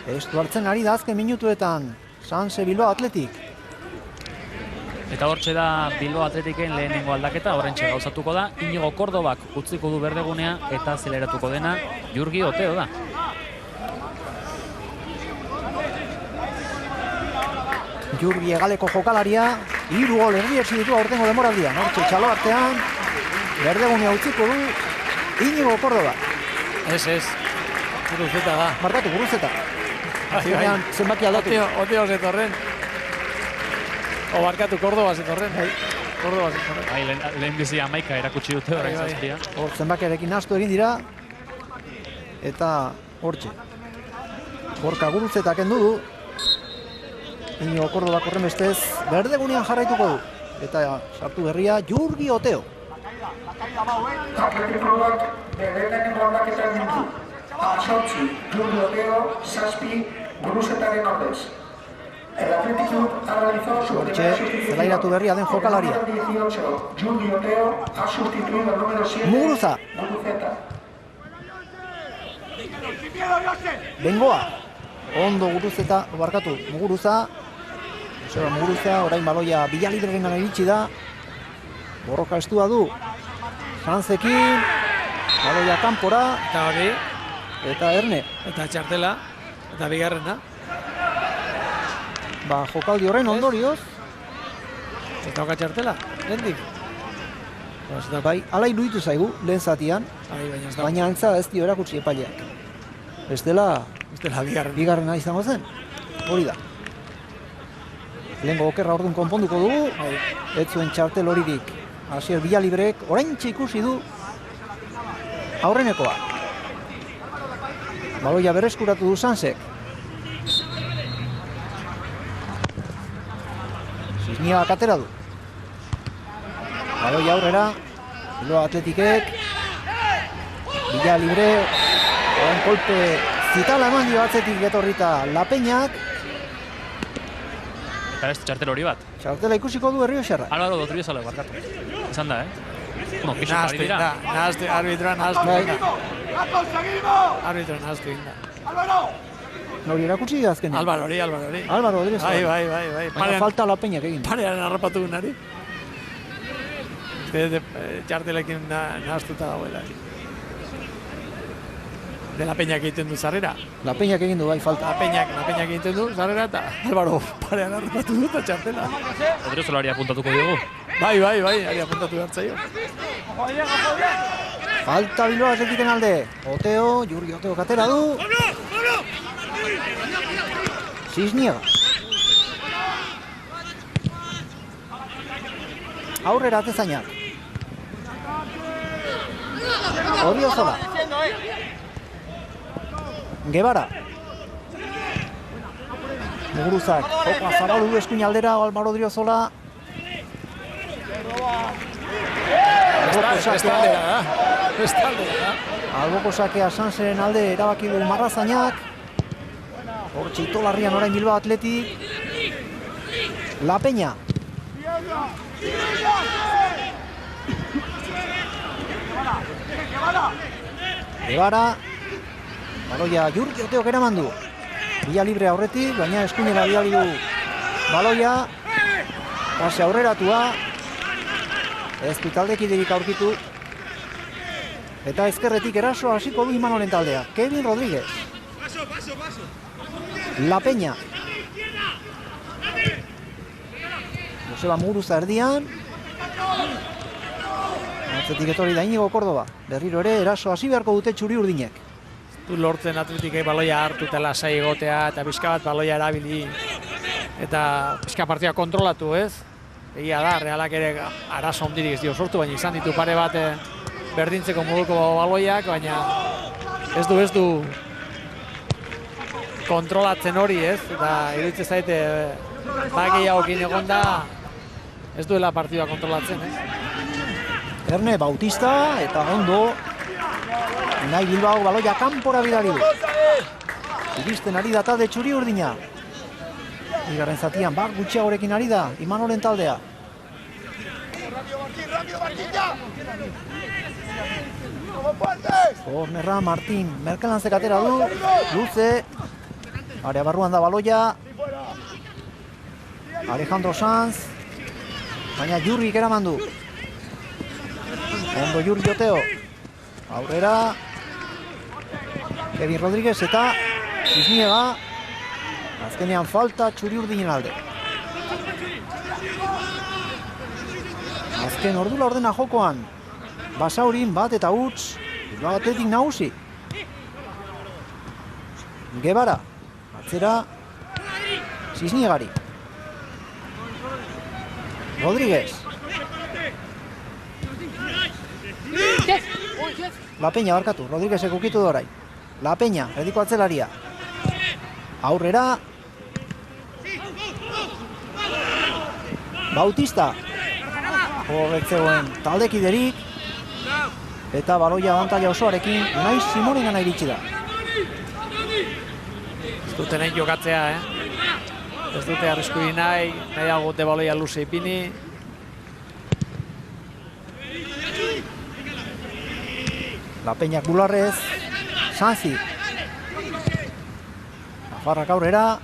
Ez du hartzen ari da azken minutuetan, Sanse Bilbao Atletik. Eta hortxe da Bilbao Atletiken lehenengo aldaketa, horrentxe gauzatuko da. Inigo Kordobak utziko du berdegunea eta zeleratuko dena Jurgi Oteo da. Jurgi Egaleko jokalaria, 3 gol erdietsi ditu aurtengo denboraldian. Hortxe txalo artean, berdegunea utziko du Inigo Kordoba. Ez, Guruzeta da. Markatu, Guruzeta. Zinean zenbaki aldatu. Oteo zetorren. O barkatu, Kordoba zetorren. Kordoba zetorren. Lehen bizi 11 erakutsi dute orain zazpia. Hor zenbakiarekin nahastu egin dira. Eta hortxe. Gorka Guruzeta kendu du. Inigo Kordoba korren bestez berdegunean jarraituko du. Eta sartu berria Jurgi Oteo. Atletikoak lehenengo aldaketa egin du. 8 Jurgi Oteo, 7 Guruzetaren ordez. El Atlético analizó su zelairatu berria den jokalaria. 18 Jurgi Oteo ha sustituido el número 7 Muguruza. Guruzeta. Bengoa. Ondo Guruzeta, barkatu, Muguruza. Joseba Muguruza, orain baloia Villaliberen gana iritsi da. Borroka estua du. Sanzekin, baloia kanpora, Eta hori, eta Erne. eta txartela, eta bigarrena. Jokaldi horren ondorioz, Eta oka txartela, lehendik. bai, ala iruditu zaigu, lehen zatian, Baina ez da, baina antza ez dio erakutsi epaileak. Ez dela, bigarrena. bigarrena izango zen, hori da. Lehengo okerra orduan konponduko dugu, ez zuen txartel horirik. Asier Villalibrek oraintxe ikusi du aurrenekoa. Baloia berreskuratu du Sanzek. Cisniegak atera du. Baloia aurrera, Bilbao Atletikek. Villalibre, orain kolpe zitala eman dio atzetik etorrita La Peñak. Eta beste txartel hori bat. Txartela ikusiko du Errioxarra. Álvaro Dotriozalo, barkatu. Izan da, Bueno, pixo Nahaztu ari dira. arbitra nahaztu Bai. egin da. ¡La conseguimos! Arbitra nahaztu egin da. ¡Álvaro! Hori erakutsi da azkenean. Álvaro hori. Álvaro Rodríguez. Bai. Baina falta La Peñak egin. Parean harrapatu gunari. Txartelekin nahaztuta dagoela. De La Peñak egiten du zarrera. La Peñak egin du bai falta. La Peñak egiten du zarrera eta Álvaro parean harrapatu du eta txartela. Dotriozalo ari apuntatuko diogu. Bai, ari apuntatu hartzaio. Falta Bilbao Atletiken alde. Oteo, Jurgi Oteo katera du. Cisniega. Aurrera atezainak. Odriozola. Gebara. Muguruzak. Jokoa zabaldu du eskuin aldera Álvaro Odriozola. Alboko sakea Sanzeren alde erabaki du Marrazainak. Hortxe itolarrian orain Bilbao Athletic. La Peña. Ebara. Baloia Jurgi Oteok eraman du. Villalibre aurretik, baina eskuinera bidali du baloia. Pase aurreratua. Ez du taldekiderik aurkitu. Eta ezkerretik eraso hasiko du Imanolen taldea. Kevin Rodríguez. La Peña. Joseba Muguruza erdian. Atzetik etorri da Inigo Kordoba. Berriro ere eraso hasi beharko dute txuri urdinek. Du lortzen Atletikei baloia hartu eta lasai egotea eta pixka bat baloia erabili eta pixka partida kontrolatu, ez? Egia da, Realak ere arazo handirik ez dio sortu, baina izan ditu pare bat berdintzeko moduko baloiak, baina ez du kontrolatzen hori, ez? Eta iruditzen zaite gehiagokin egon da ez duela partidua kontrolatzen, ez? Erne Bautista eta ondo Unai Bilbao baloia kanpora bidali du. Iristen ari da talde txuri urdina. Bigarren zatian bat gutxiagorekin ari da Imanolen taldea. Kornerra Martin Merkelanzek atera du. Luze. Area barruan da baloia. Alejandro Sanz. Baina Jurrik eraman du. Ondo Jurri Oteo. Aurrera. Kevin Rodríguez eta Cisniega. Azkenean falta txuri urdinen alde. Azken ordula ordena jokoan. Basaurin bat eta huts. Bilbao Athletic nagusi. Guevara. Atzera. Cisniegari. Rodríguez. La Peña barkatu. Rodríguezek ukitu da orain. La Peña, rediko atzelaria. Aurrera. Bautista. Horretzegoen taldekiderik. Eta baloia abantaila osoarekin Unai Simonen gana iritsi da. Ez dute nahi jokatzea, Ez dute arriskurik nahi dute baloia luze ipini. La Peñak bularrez. Sanzi. Nafarrak aurrera.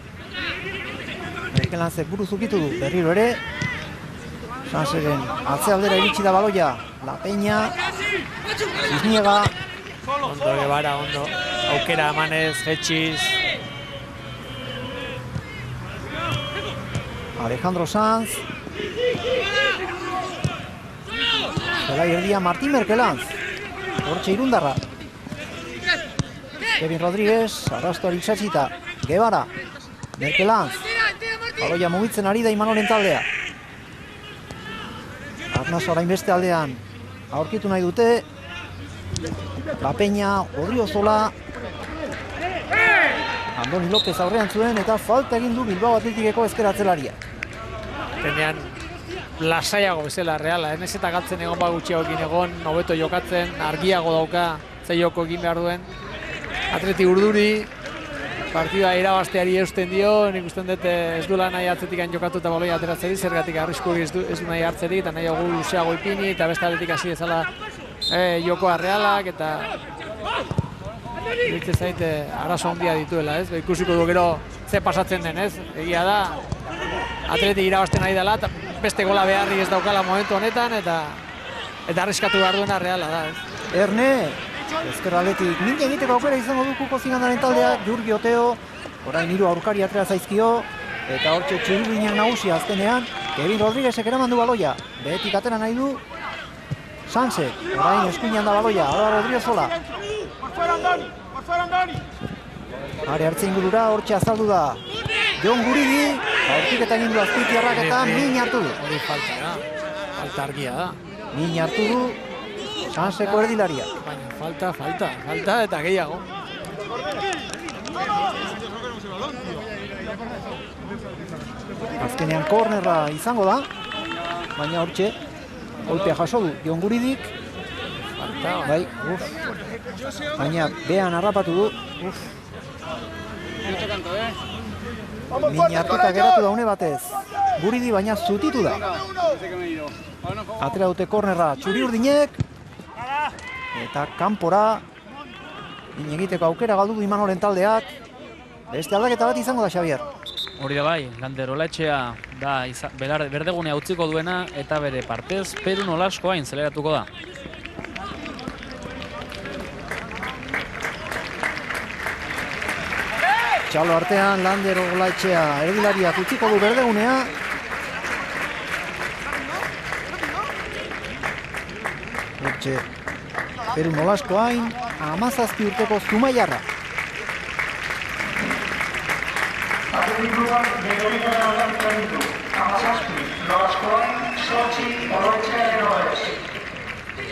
Merkelanzek buruz ukitu du, berriro ere. Sanzeren atzealdera iritsi da baloia. La Peña. Cisniega. Ondo Guevara, ondo. Aukera emanez, jetxiz. Alejandro Sanz. Zelai erdia Martin Merkelanz. Hortxe irundarra. Kevin Rodríguez, arrastoari txatxita. Guevara. Merkelanz. Baloia mugitzen ari da Imanolen taldea. Arnaz orain beste aldean. Aurkitu nahi dute. La Peña, Odriozola. Andoni López aurrean zuen eta falta egin du Bilbao Athleticeko ezkeratzelaria. Tenean lasaiago bezala Reala, ez eta galtzen egon gutxiagokin egon, hobeto jokatzen, argiago dauka ze joko egin behar duen. Atleti urduri, partida irabazteari eusten dio, nik usten dut ez duela nahi Atletikan jokatu eta baloia ateratzeri, zergatik arrisku ez du nahi hartzeri, eta nahi dugu luzeago ipini, eta beste Atletik hasi dezala jokoa Realak, eta iruditzen zaite arazo handia dituela, ez? Ikusiko du gero ze pasatzen den, ez? Egia da, Atletik irabazten nahi dela, eta beste gola beharrik ez daukala momentu honetan, eta arriskatu behar duena Reala da, ez? Erne, ezkerraletik min egiteko aukera izango du Kuko Zigandaren taldea, Jurgi Oteo, orain 3 aurkari atera zaizkio, eta hortxe txuribinean nagusia azkenean, Kevin Rodríguezek eraman du baloia, behetik atera nahi du, Sanze, orain eskuinean da baloia, Álvaro Odriozola. Are hartze ingurura, hortxe azaldu da, Jon Guridi, aurtik eta egin du azpitiarrak eta min hartu du. Hori falta da, falta argia da. Min hartu du, Sanzeko erdilaria. Baina falta eta gehiago. Azkenean kornerra izango da, baina hortxe, golpea jaso du, Jon Guridik. Bai, baina behan harrapatu du. Min hartuta geratu da une batez. Guridi baina zutitu da. Atera dute kornerra txuri urdinek. Eta kanpora min egiteko aukera galdu du Imanolen taldeak. Beste aldaketa bat izango da, Xavier. Hori da bai, Lander Olaetxea da berdegunea utziko duena eta bere partez Perun Olaskoa inzeleratuko da. Txalo artean Lander Olaetxea erdilariak utziko du berdegunea. Hortxe, Peru Nolasko hain, 17 urteko Zumaiarra. Atletikluak begoikara aldaketa ditu. 17, Nolasko hain, 8, Olaetxea Eroez.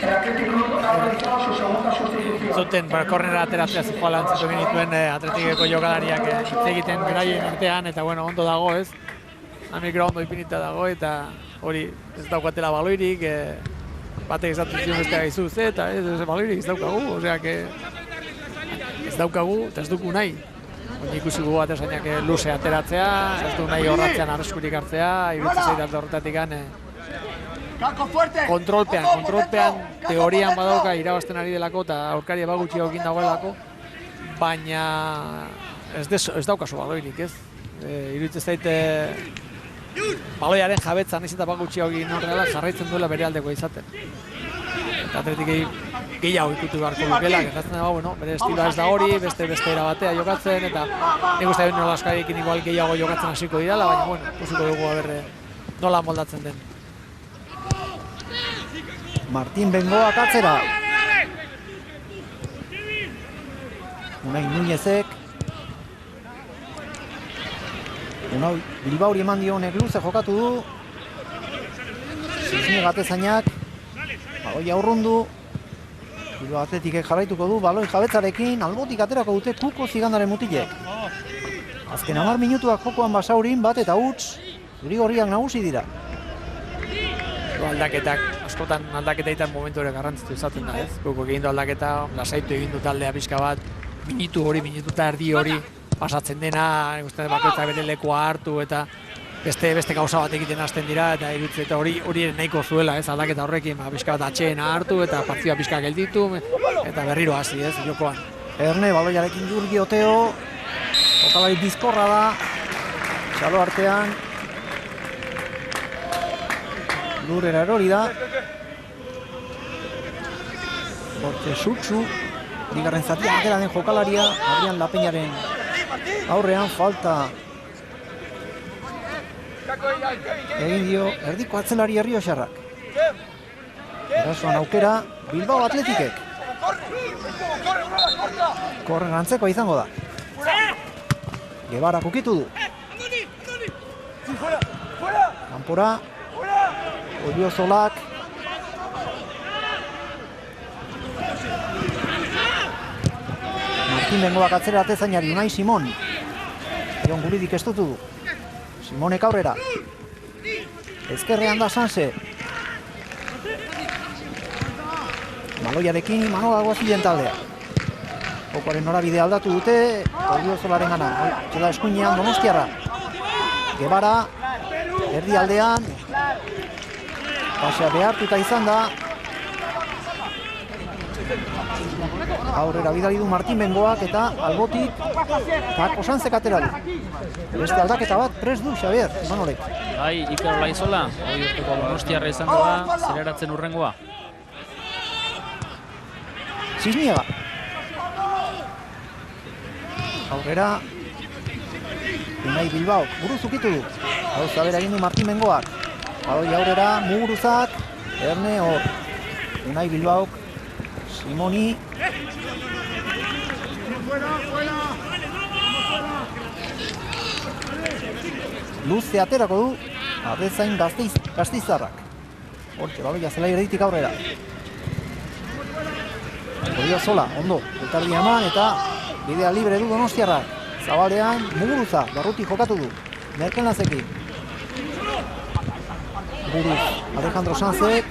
El Atletiklu ha realizado su segunda sustitución. Zuten, kornera ateratzea zijoala antzitu genituen Atletikeko jokalariak hitz egiten beraien artean, eta bueno, ondo dago ez. Amikro ondo ipinita dago, eta hori ez daukatela baloirik, batek esaten zion bestea gaizu, eta ez baloirik ez daukagu, osea, ez daukagu, eta ez dugu nahi. Oin ikusi gu atesainak luze ateratzea, ez du nahi horratzean arriskurik hartzea, iruditzen zait alde horretatik kontrolpean teorian badauka irabazten ari delako eta aurkaria bagutxi egin dagoelako, baina ez daukazu baloirik, ez? Iruditzen zaite baloiaren jabetza nahiz eta bagutxi egin horrela jarraitzen duela bere aldeko izaten. Eta Atletikei gehiago ikutu beharko lukela, gertatzen da, bueno, bere estiloa ez da hori, beste era batea jokatzen, eta nik uste dut Nolaskoarekin igual gehiago jokatzen hasiko dirala, baina, bueno, ikusiko dugu nola moldatzen den. Martin Bengoak atzera. Unai Nuñezek. Unai Bilbauri eman dionek luze jokatu du. Zizniga atezainak. Baloi aurrundu. Bilbao Atletikek jarraituko du baloi jabetzarekin. Albotik aterako dute Kuko Zigandaren mutilek. Azken 10 minutuak jokoan Basaurin bat eta huts. Zuri-gorriak nagusi dira. Aldaketak, askotan aldaketa egiten momentu ere garrantzitu izaten da, ez? Gukok egin du aldaketa, lasaitu egin du taldea pixka bat, minutu eta erdi hori pasatzen dena, ikusten bakoitzak bere lekua hartu eta beste gauza bat egiten hasten dira, eta iruditzen eta hori nahiko zuela, ez? Aldaketa horrekin, pixka bat atxeena hartu eta partida pixka gelditu, eta berriro hasi, ez? Jokoan. Erne, baloiarekin Jurgi Oteo, jokalari bizkorra da, txalo artean. Lurrera erori da. Hortxe Sutsu, bigarren zatian atera den jokalaria, Adrian Lapeñaren aurrean falta egin dio erdiko atzelari Errioxarrak. Erasoan aukera Bilbao Atletikek. Korren antzeko izango da. Guevara kukitu du. Kanpora. Odriozolak. Martin Bengoak atzera atezainari Unai Simon. Ion Guridik estutu du. Simonek aurrera. Ezkerrean da Sanse. Baloiarekin Imanol Alguazilen taldea. Jokoaren norabide aldatu dute Odriozolaren gana. Txela eskuinean Donostiarra. Guevara. Erdi aldean. Pasea behartuta izan da. Aurrera bidali du Martin Bengoak eta albotik Kako Sanzek atera du. Beste aldaketa bat prest du Xabier, Imanorek. Bai, Iker Olaizola, hori urteko Donostiarra izango da, zeleratzen urrengoa. Zizniega. Aurrera Unai Bilbao, buruz ukitu du. Gauza bera egin du Martin Bengoak. Baloi aurrera, Muguruzak, Erne hor. Unai Bilbaok, Simoni. Luze aterako du, atezain Gasteiztarrak. Hortxe, baloia zelai erditik aurrera. Odriozola, ondo, elkardi eman eta bidea libre du Donostiarrak. Zabalean, Muguruza, barruti jokatu du. Merkelnazekin. Buruz, Alejandro Sanzek.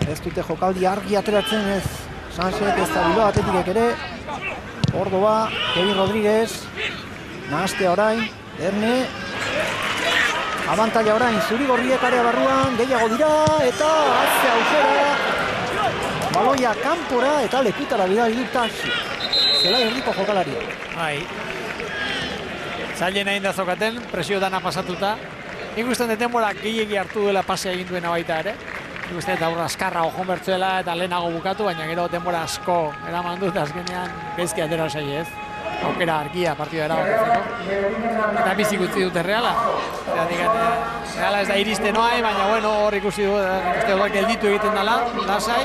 Ez dute jokaldi argi ateratzen ez Sanzek, ez da Bilbao Atletikek ere. Ordoba, Kevin Rodríguez. Nahastea orain, Erne. Abantaila orain, Zuri-gorriek area barruan, gehiago dira, eta azte aukera. Baloia kanpora eta lekutara bidali du Taxi. Zelai erdiko jokalaria. Bai. Zailen egin da zokaten, presio dana pasatuta. Nik usten dut denbora gehiegi hartu duela pasea egin duena baita ere. Nik uste dut aurra askarra ojon bertzuela eta lehenago bukatu, baina gero denbora asko eraman dut azkenean gaizki atera zai ez. aukera argia partida erabakitzeko. Eta bizik utzi dute Reala. Reala ez da iristen noai, baina bueno, hor ikusi du, gelditu egiten dela, lasai.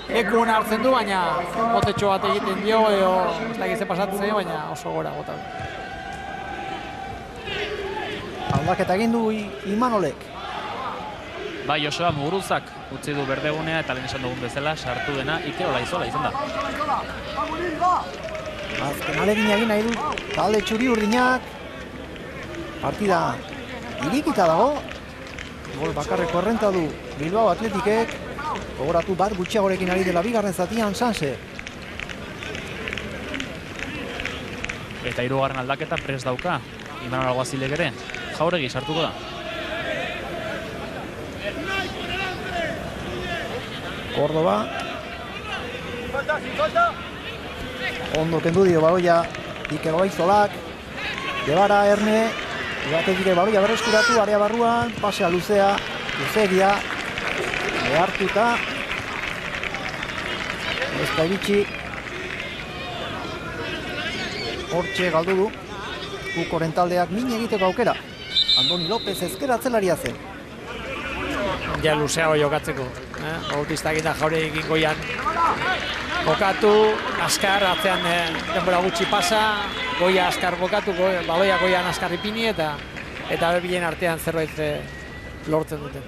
Leku hona hartzen du, baina botetxo bat egiten dio, ez da egizte pasatzen zen, baina oso gora gota. Aldaketa egin du Imanolek. Bai, Joseba Muguruzak utzi du berdegunea eta lehen esan dugun bezala sartu dena Iker Olaizola izan da. Azken alegin egin nahi du talde txuri urdinak. Partida irikita dago. Gol bakarreko errenta du Bilbao Athleticek. Gogoratu bat gutxiagorekin ari dela bigarren zatian Sanse. Eta hirugarren aldaketa prest dauka. Imanol Alguazilek ere. Jauregi sartuko da. Córdoba. Ondo kendu dio baloia Iker Olaizolak. Debara Erne. Athleticek baloia berreskuratu, area barruan, pasea luzea, luzegia. Behartuta. Ez da iritsi. Hortxe galdu du. Kukoren taldeak min egiteko aukera. Andoni López ezker atzelaria zen. Ja luzeago jokatzeko. Bautista egin da Jauregik goian bokatu, askar, atzean denbora gutxi pasa, goia askar bokatu, baloia goian askar ipini eta berbien artean zerbait lortzen dute.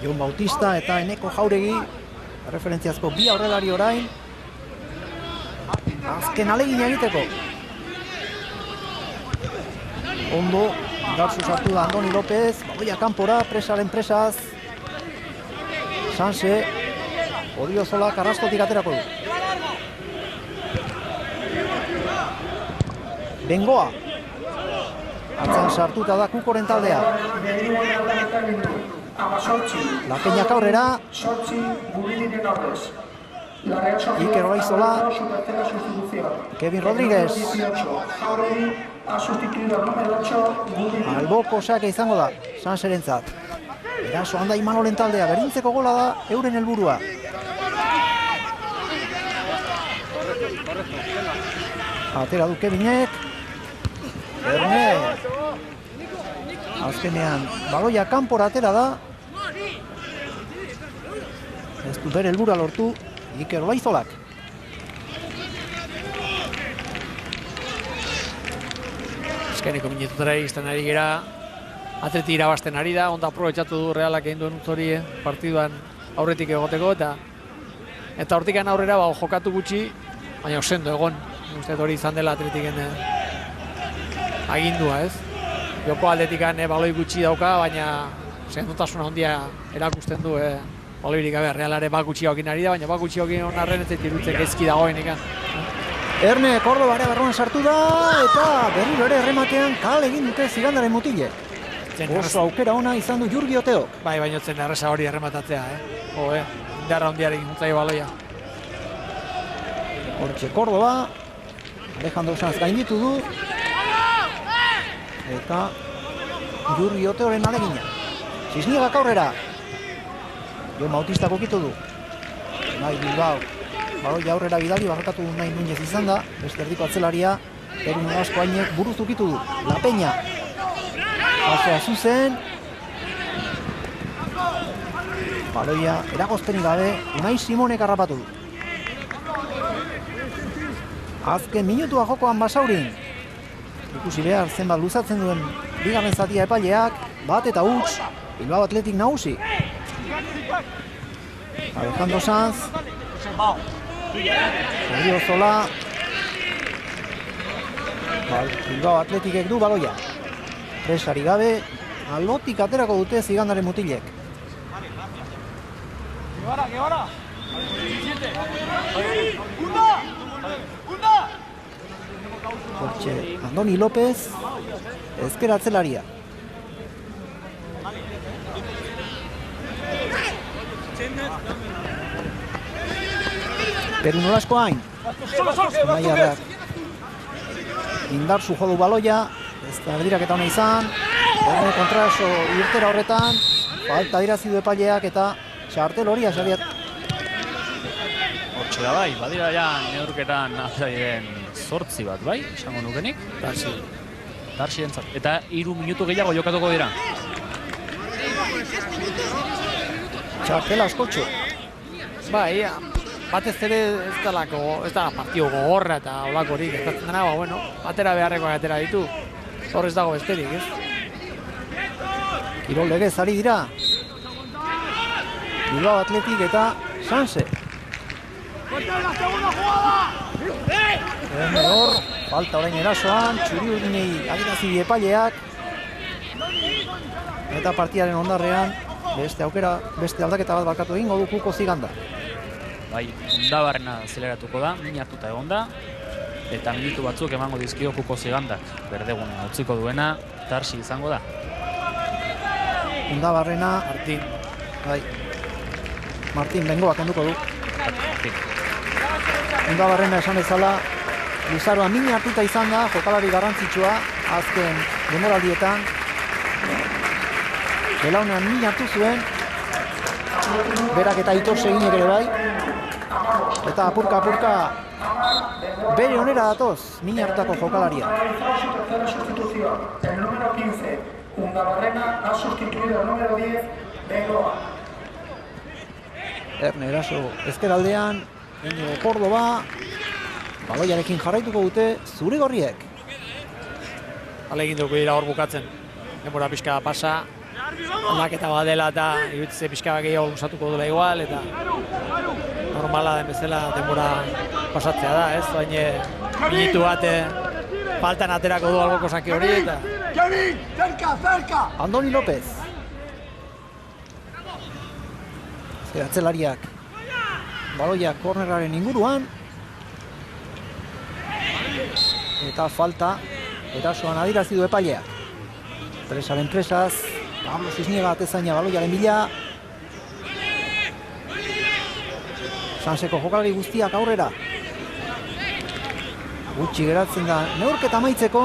Jon Bautista eta Eneko Jauregi, referentziazko bi aurrelari orain. Azken alegin egiteko. Ondo, indartsu sartu da Andoni López, baloia kanpora, presaren presaz. Sanse, Odiozola Carrastotik aterako du. Bengoa. Atzean sartuta da Kukoren taldea. Lapeñak aurrera. Iker Olaizola. Kevin Rodríguez. Alboko sake izango da, Sanserentzat. Eraso handa Imanolen taldea, berdintzeko gola da euren helburua. Atera du Kevinek. Erne. Azkenean, baloia kanpora atera da. Ez du bere helburua lortu Iker Olaizolak. Azkeneko minututara izten ari gera. Atleti irabazten ari da, onda aprobetxatu du Realak egin duen utzori partiduan aurretik egoteko eta hortikan aurrera jokatu gutxi, baina osendo egon. Uste hori izan dela Atletiken agindua, ez? Joko aldetikan baloi gutxi dauka, baina sendotasuna handia erakusten du baloirik gabe. Realare bak gutxi haukin ari da, baina bak gutxi haukin onarren ez irutzen gezki dagoenik. Erne Córdoba ere barruan sartu da eta berriro ere errematean kale egin dute zigandaren mutile. Oso aukera ona izan du Jurgi Oteo. Bai, baina zen erresa hori errematatzea, indarra hondiarekin mutzai baloia. Hortxe Córdoba, Alejandro Sanz gainditu du. Eta Jurgi Oteoren alegina. Cisniegak aurrera. Jon Bautista kokitu du. Nahi Bilbao. Baloia aurrera bidali, barrakatu nahi Núñez izan da. Beste erdiko atzelaria. Erin Ogasko Ainek buruz ukitu du. La Peña. Pasea zuzen. Baloia eragozpenik gabe Unai Simonek harrapatu du. Azken minutua jokoan Basaurin. Ikusi behar zenbat luzatzen duen bigarren zatia epaileak. Bat eta huts. Bilbao Athletic nagusi. Alejandro Sanz. Odiozola. Bilbao Athleticek du baloia. Presari gabe, alotik aterako dute zigandaren mutilek. Hortxe, Andoni López, ezker atzelaria. Peru Nolasko hain. Naiarrak. Indarzu jodu baloia. Ez da berdiraketa hona izan. Erne kontraso irtera horretan. Falta dirazi du epaileak eta txartel hori asariat. Hortxe da bai, badira ja neurketan diren zortzi bat, bai, esango nukenik. Darsi. Eta 3 minutu gehiago jokatuko dira. Txartela askotxo. Bai, batez ere ez da partio gogorra eta olako hori gertatzen dena, bueno, atera beharrekoak atera ditu. Hor ez dago besterik, ez? Kirol legez ari dira. Bilbao Athletic eta Sanse. Hor, falta orain erasoan, txuri urdinei agirazi epaileak. Eta partidaren ondarrean, beste aldaketa bat barkatu egingo du Kuko Ziganda. Bai, Ondabarrena zeleratuko da, min hartuta egon da. Eta minutu batzuk emango dizkio Kuko Zigandak. Berdegune utziko duena, Darsi izango da. Ondabarrena, Martin Bengoa kenduko du. Ondabarrena esan bezala, Lizaroa min hartuta izan da, jokalari garrantzitsua, azken denboraldietan. Belaunean min hartu zuen, berak eta Aitor Seginek ere bai. Eta apurka bere onera datoz, min hartutako jokalaria. El número 15, Ondabarrena, ha sustituido el número 10, Bengoa. Erne eraso ezkeraldean, Iñigo Córdoba, baloiarekin jarraituko dute zuri-gorriek. Alegin dugu dira hor bukatzen. Denbora pixka pasa, aldaketa bat dela eta iruditze pixka gehiago luzatuko dela igual, eta normala den bezala denbora pasatzea da, ez? Baina minutu bat faltan aterako du alboko saki hori eta... Kevin, cerca! Andoni López. Atzelariak baloia kornerraren inguruan eta falta erasoan adirazi du epaileak. Presaren presaz, Pablo Cisniega atezaina baloiaren bila. Sanseko jokalari guztiak aurrera. Gutxi geratzen da neurketa amaitzeko.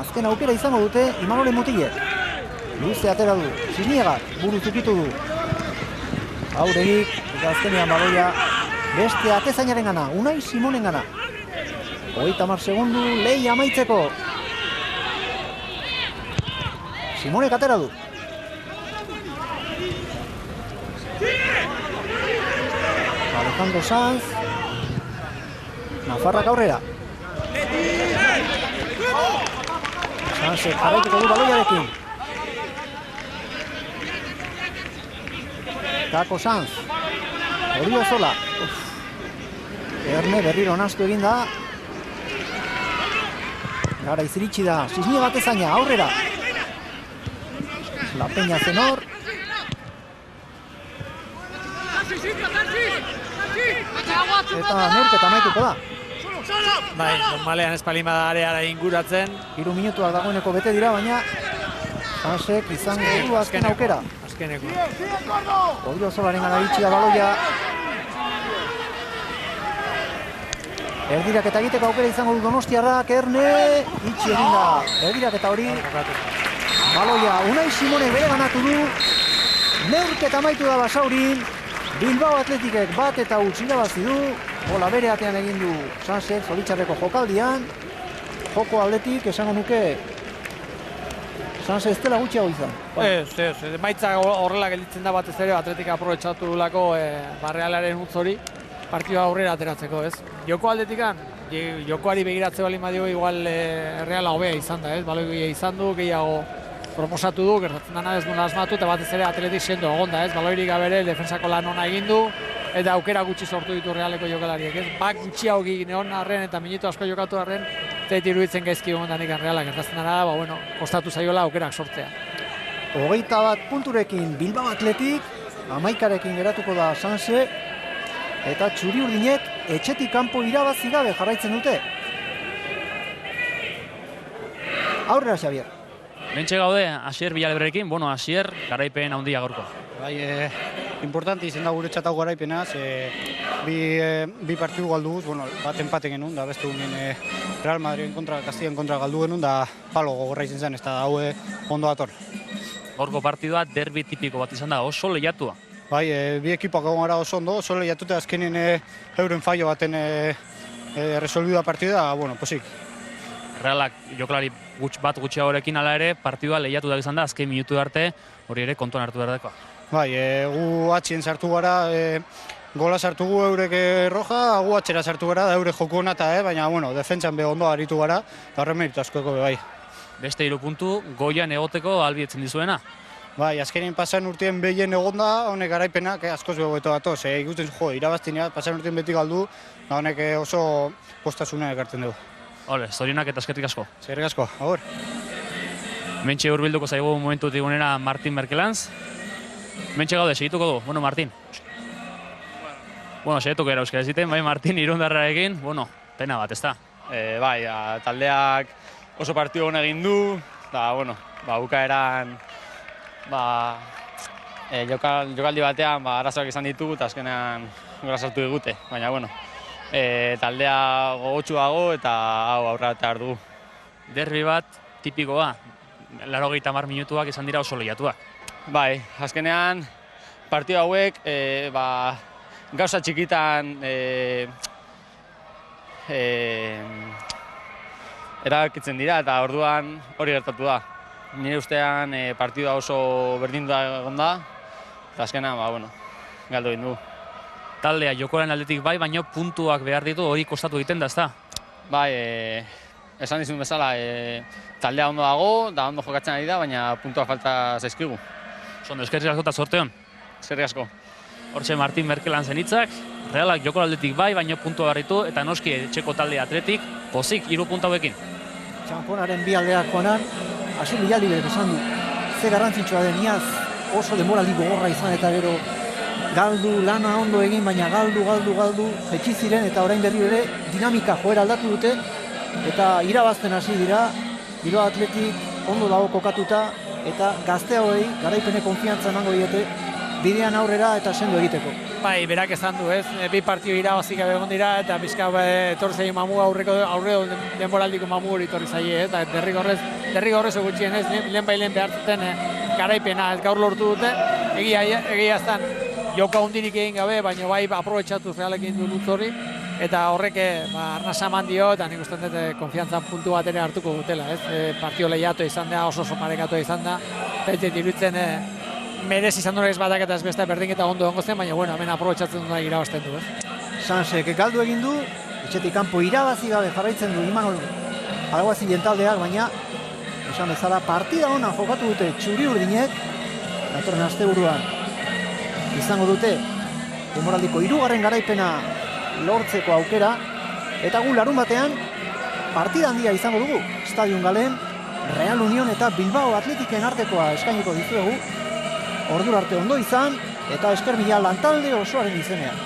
Azken aukera izango dute Imanol Mutilek. Luze atera du, Cisniega buru zukitu du. Auregik, eta azkenean baloia beste atezainaren gana, Unai Simonen gana. 30 segundu, lehia amaitzeko. Simonek atera du. Alejandro Sanz. Nafarrak aurrera. Sanzek jarraituko du baloiarekin. Kako Sanz, Orio Zola. Erne berriro nastu egin da. Gara iziritsi da, Cisniega atezaina, aurrera. La Peña Zenor. Eta neurketa amaituko da. Bai, normalean espalin bada areara inguratzen. 3 minutuak dagoeneko bete dira, baina Sanzek izango du azken aukera. Azkeneko. Orio Zolaren gana itxi da baloia. Erdiraketa egiteko aukera izango du Donostiarrak, Erne itxi egin da. Erdiraketa hori. Baloia Unai Simone bere ganatu du. Neurketa amaitu da Basaurin. Bilbao Athleticek bat eta huts irabazi du. Bola bere atean egin du Sanzek Zoritxarreko jokaldian. Joko aldetik esango nuke Sanz ez dela gutxiago izan. Ez, maitza horrela gelditzen da batez ere, Athletic aprobetxatu dulako Realaren utz hori partidua aurrera ateratzeko, ez? Joko aldetikan, jokoari begiratze bali madio igual Reala hobea izan da, ez? Baloi izan du, gehiago proposatu du, gertatzen dena ez duen asmatu, eta batez ere Athletic sendo egon da, ez? Baloirik gabere, defensako lan ona egin du, eta aukera gutxi sortu ditu Realeko jokalariek, ez? Bak gutxiago neon arren eta minutu asko jokatu arren, zait iruditzen gaizki egondanik Reala gertatzen dena da, bueno, kostatu zaiola aukerak sortzea. 21 punturekin Bilbao Athletic, 11rekin geratuko da Sanse, eta txuri-urdinek etxetik kanpo irabazi gabe jarraitzen dute. Aurrera, Xavier. Bentxe gaude, Asier Bilalebrekin, bueno, Asier garaipen handia gaurko. Bai, importante izan da guretzat hau garaipena, bi partidu galdu guz, bueno, bat empate genuen, da beste unien Real Madriden kontra, Castilla kontra galdu genuen, da palo gogorra izan zen, ez da hau ondo dator. Gaurko partidua derbi tipiko bat izan da, oso lehiatua. Bai, bi ekipoak egon gara oso ondo, oso lehiatute azkenin euren fallo baten resolvidu da partida, bueno, posik. Realak jokalari bat gutxiagorekin ala ere, partidua lehiatu da izan da, azken minutu arte, hori ere kontuan hartu behar dakoa. Bai, gu atxien sartu gara, gola sartu gu eurek roja, gu atxera sartu gara, da eure joku honata, baina, bueno, defentsan be ondo aritu gara, eta horren meritu askoeko bai. Beste 3 puntu, goian egoteko ahalbidetzen dizuena. Bai, azkenean pasan urtien behien egonda, honek garaipenak askoz begoeto datoz. Ikusten irabaztinia, pasan urtien beti galdu, da honek oso postasuna ekartzen dugu. Hole, zorionak eta eskerrik asko. Eskerrik asko, agur. Mentxe hurbilduko zaigu momentu digunera Martin Merkelanz. Mentxe gaude, segituko du. Bueno, Martin. Bueno, segituko era euskara ziten, bai Martin Irundarrarekin. Bueno, pena bat, ezta? Bai, taldeak oso partidu hona egin du, eta, bueno, bukaeran jokaldi batean arazoak izan ditugu eta azkenean gola sartu digute, baina, bueno, taldea gogotsuago eta hau aurra eta dugu. Derbi bat tipikoa, 80 minutuak izan dira oso lehiatuak. Bai, azkenean partidu hauek gauza txikitan erabakitzen dira eta orduan hori gertatu da. Nire ustean partidua oso berdindu egon da, eta azkenean, galdu egin du. Taldea jokoaren aldetik bai, baina puntuak behar ditu hori kostatu egiten da, ezta? Bai, esan dizun bezala, taldea ondo dago, da ondo jokatzen ari da, baina puntuak falta zaizkigu. Zondo, eskerrik asko eta sorteon. Eskerrik asko. Hortxe Martin Merkelanzen hitzak, Realak joko aldetik bai, baina puntua garritu, eta noski etxeko talde atletik, pozik 3 puntu hauekin. Txanponaren bi aldeak joanan, hasi bilaldi bere esan du, ze garrantzitsua den iaz oso demoraldi gogorra izan eta gero galdu, lana ondo egin, baina galdu, jetxi ziren eta orain berri ere dinamika joera aldatu dute eta irabazten hasi dira, giro atletik ondo dago kokatuta eta gazte hauei garaipene konfiantza emango diete bidean aurrera eta sendo egiteko. Bai, berak esan du, ez? Bi partio irabazik egon dira eta bizka etorri zaie mamu aurreko denboraldiko mamu hori etorri zaie, eta derrigorrez gutxien ez, lehen behar zuten garaipena, ez gaur lortu dute, egia eztan joka hundirik egin gabe, baina bai aprobetxatu Realekin du lutz hori, eta horrek arnasa eman dio, eta nik uste dut konfiantzan puntu bat ere hartuko dutela, ez? Partio lehiatu izan da, oso parekatu izan da, eta iruditzen merez izan duen ez batak eta ez beste berdinketa ondo egongo zen, baina hemen aprobetxatzen duen irabazten du, ez? Sansek galdu egin du, etxetik kanpo irabazi gabe jarraitzen du Imanol Paraguazinen taldeak, baina esan bezala partida ona jokatu dute txuri urdinek, datorren asteburuan izango dute denboraldiko 3. garaipena lortzeko aukera, eta gu larun batean partida handia izango dugu, Stadion Galen, Real Union eta Bilbao Atletiken artekoa eskainiko dizuegu, ordura arte ondo izan, eta esker mila lantalde osoaren izenean.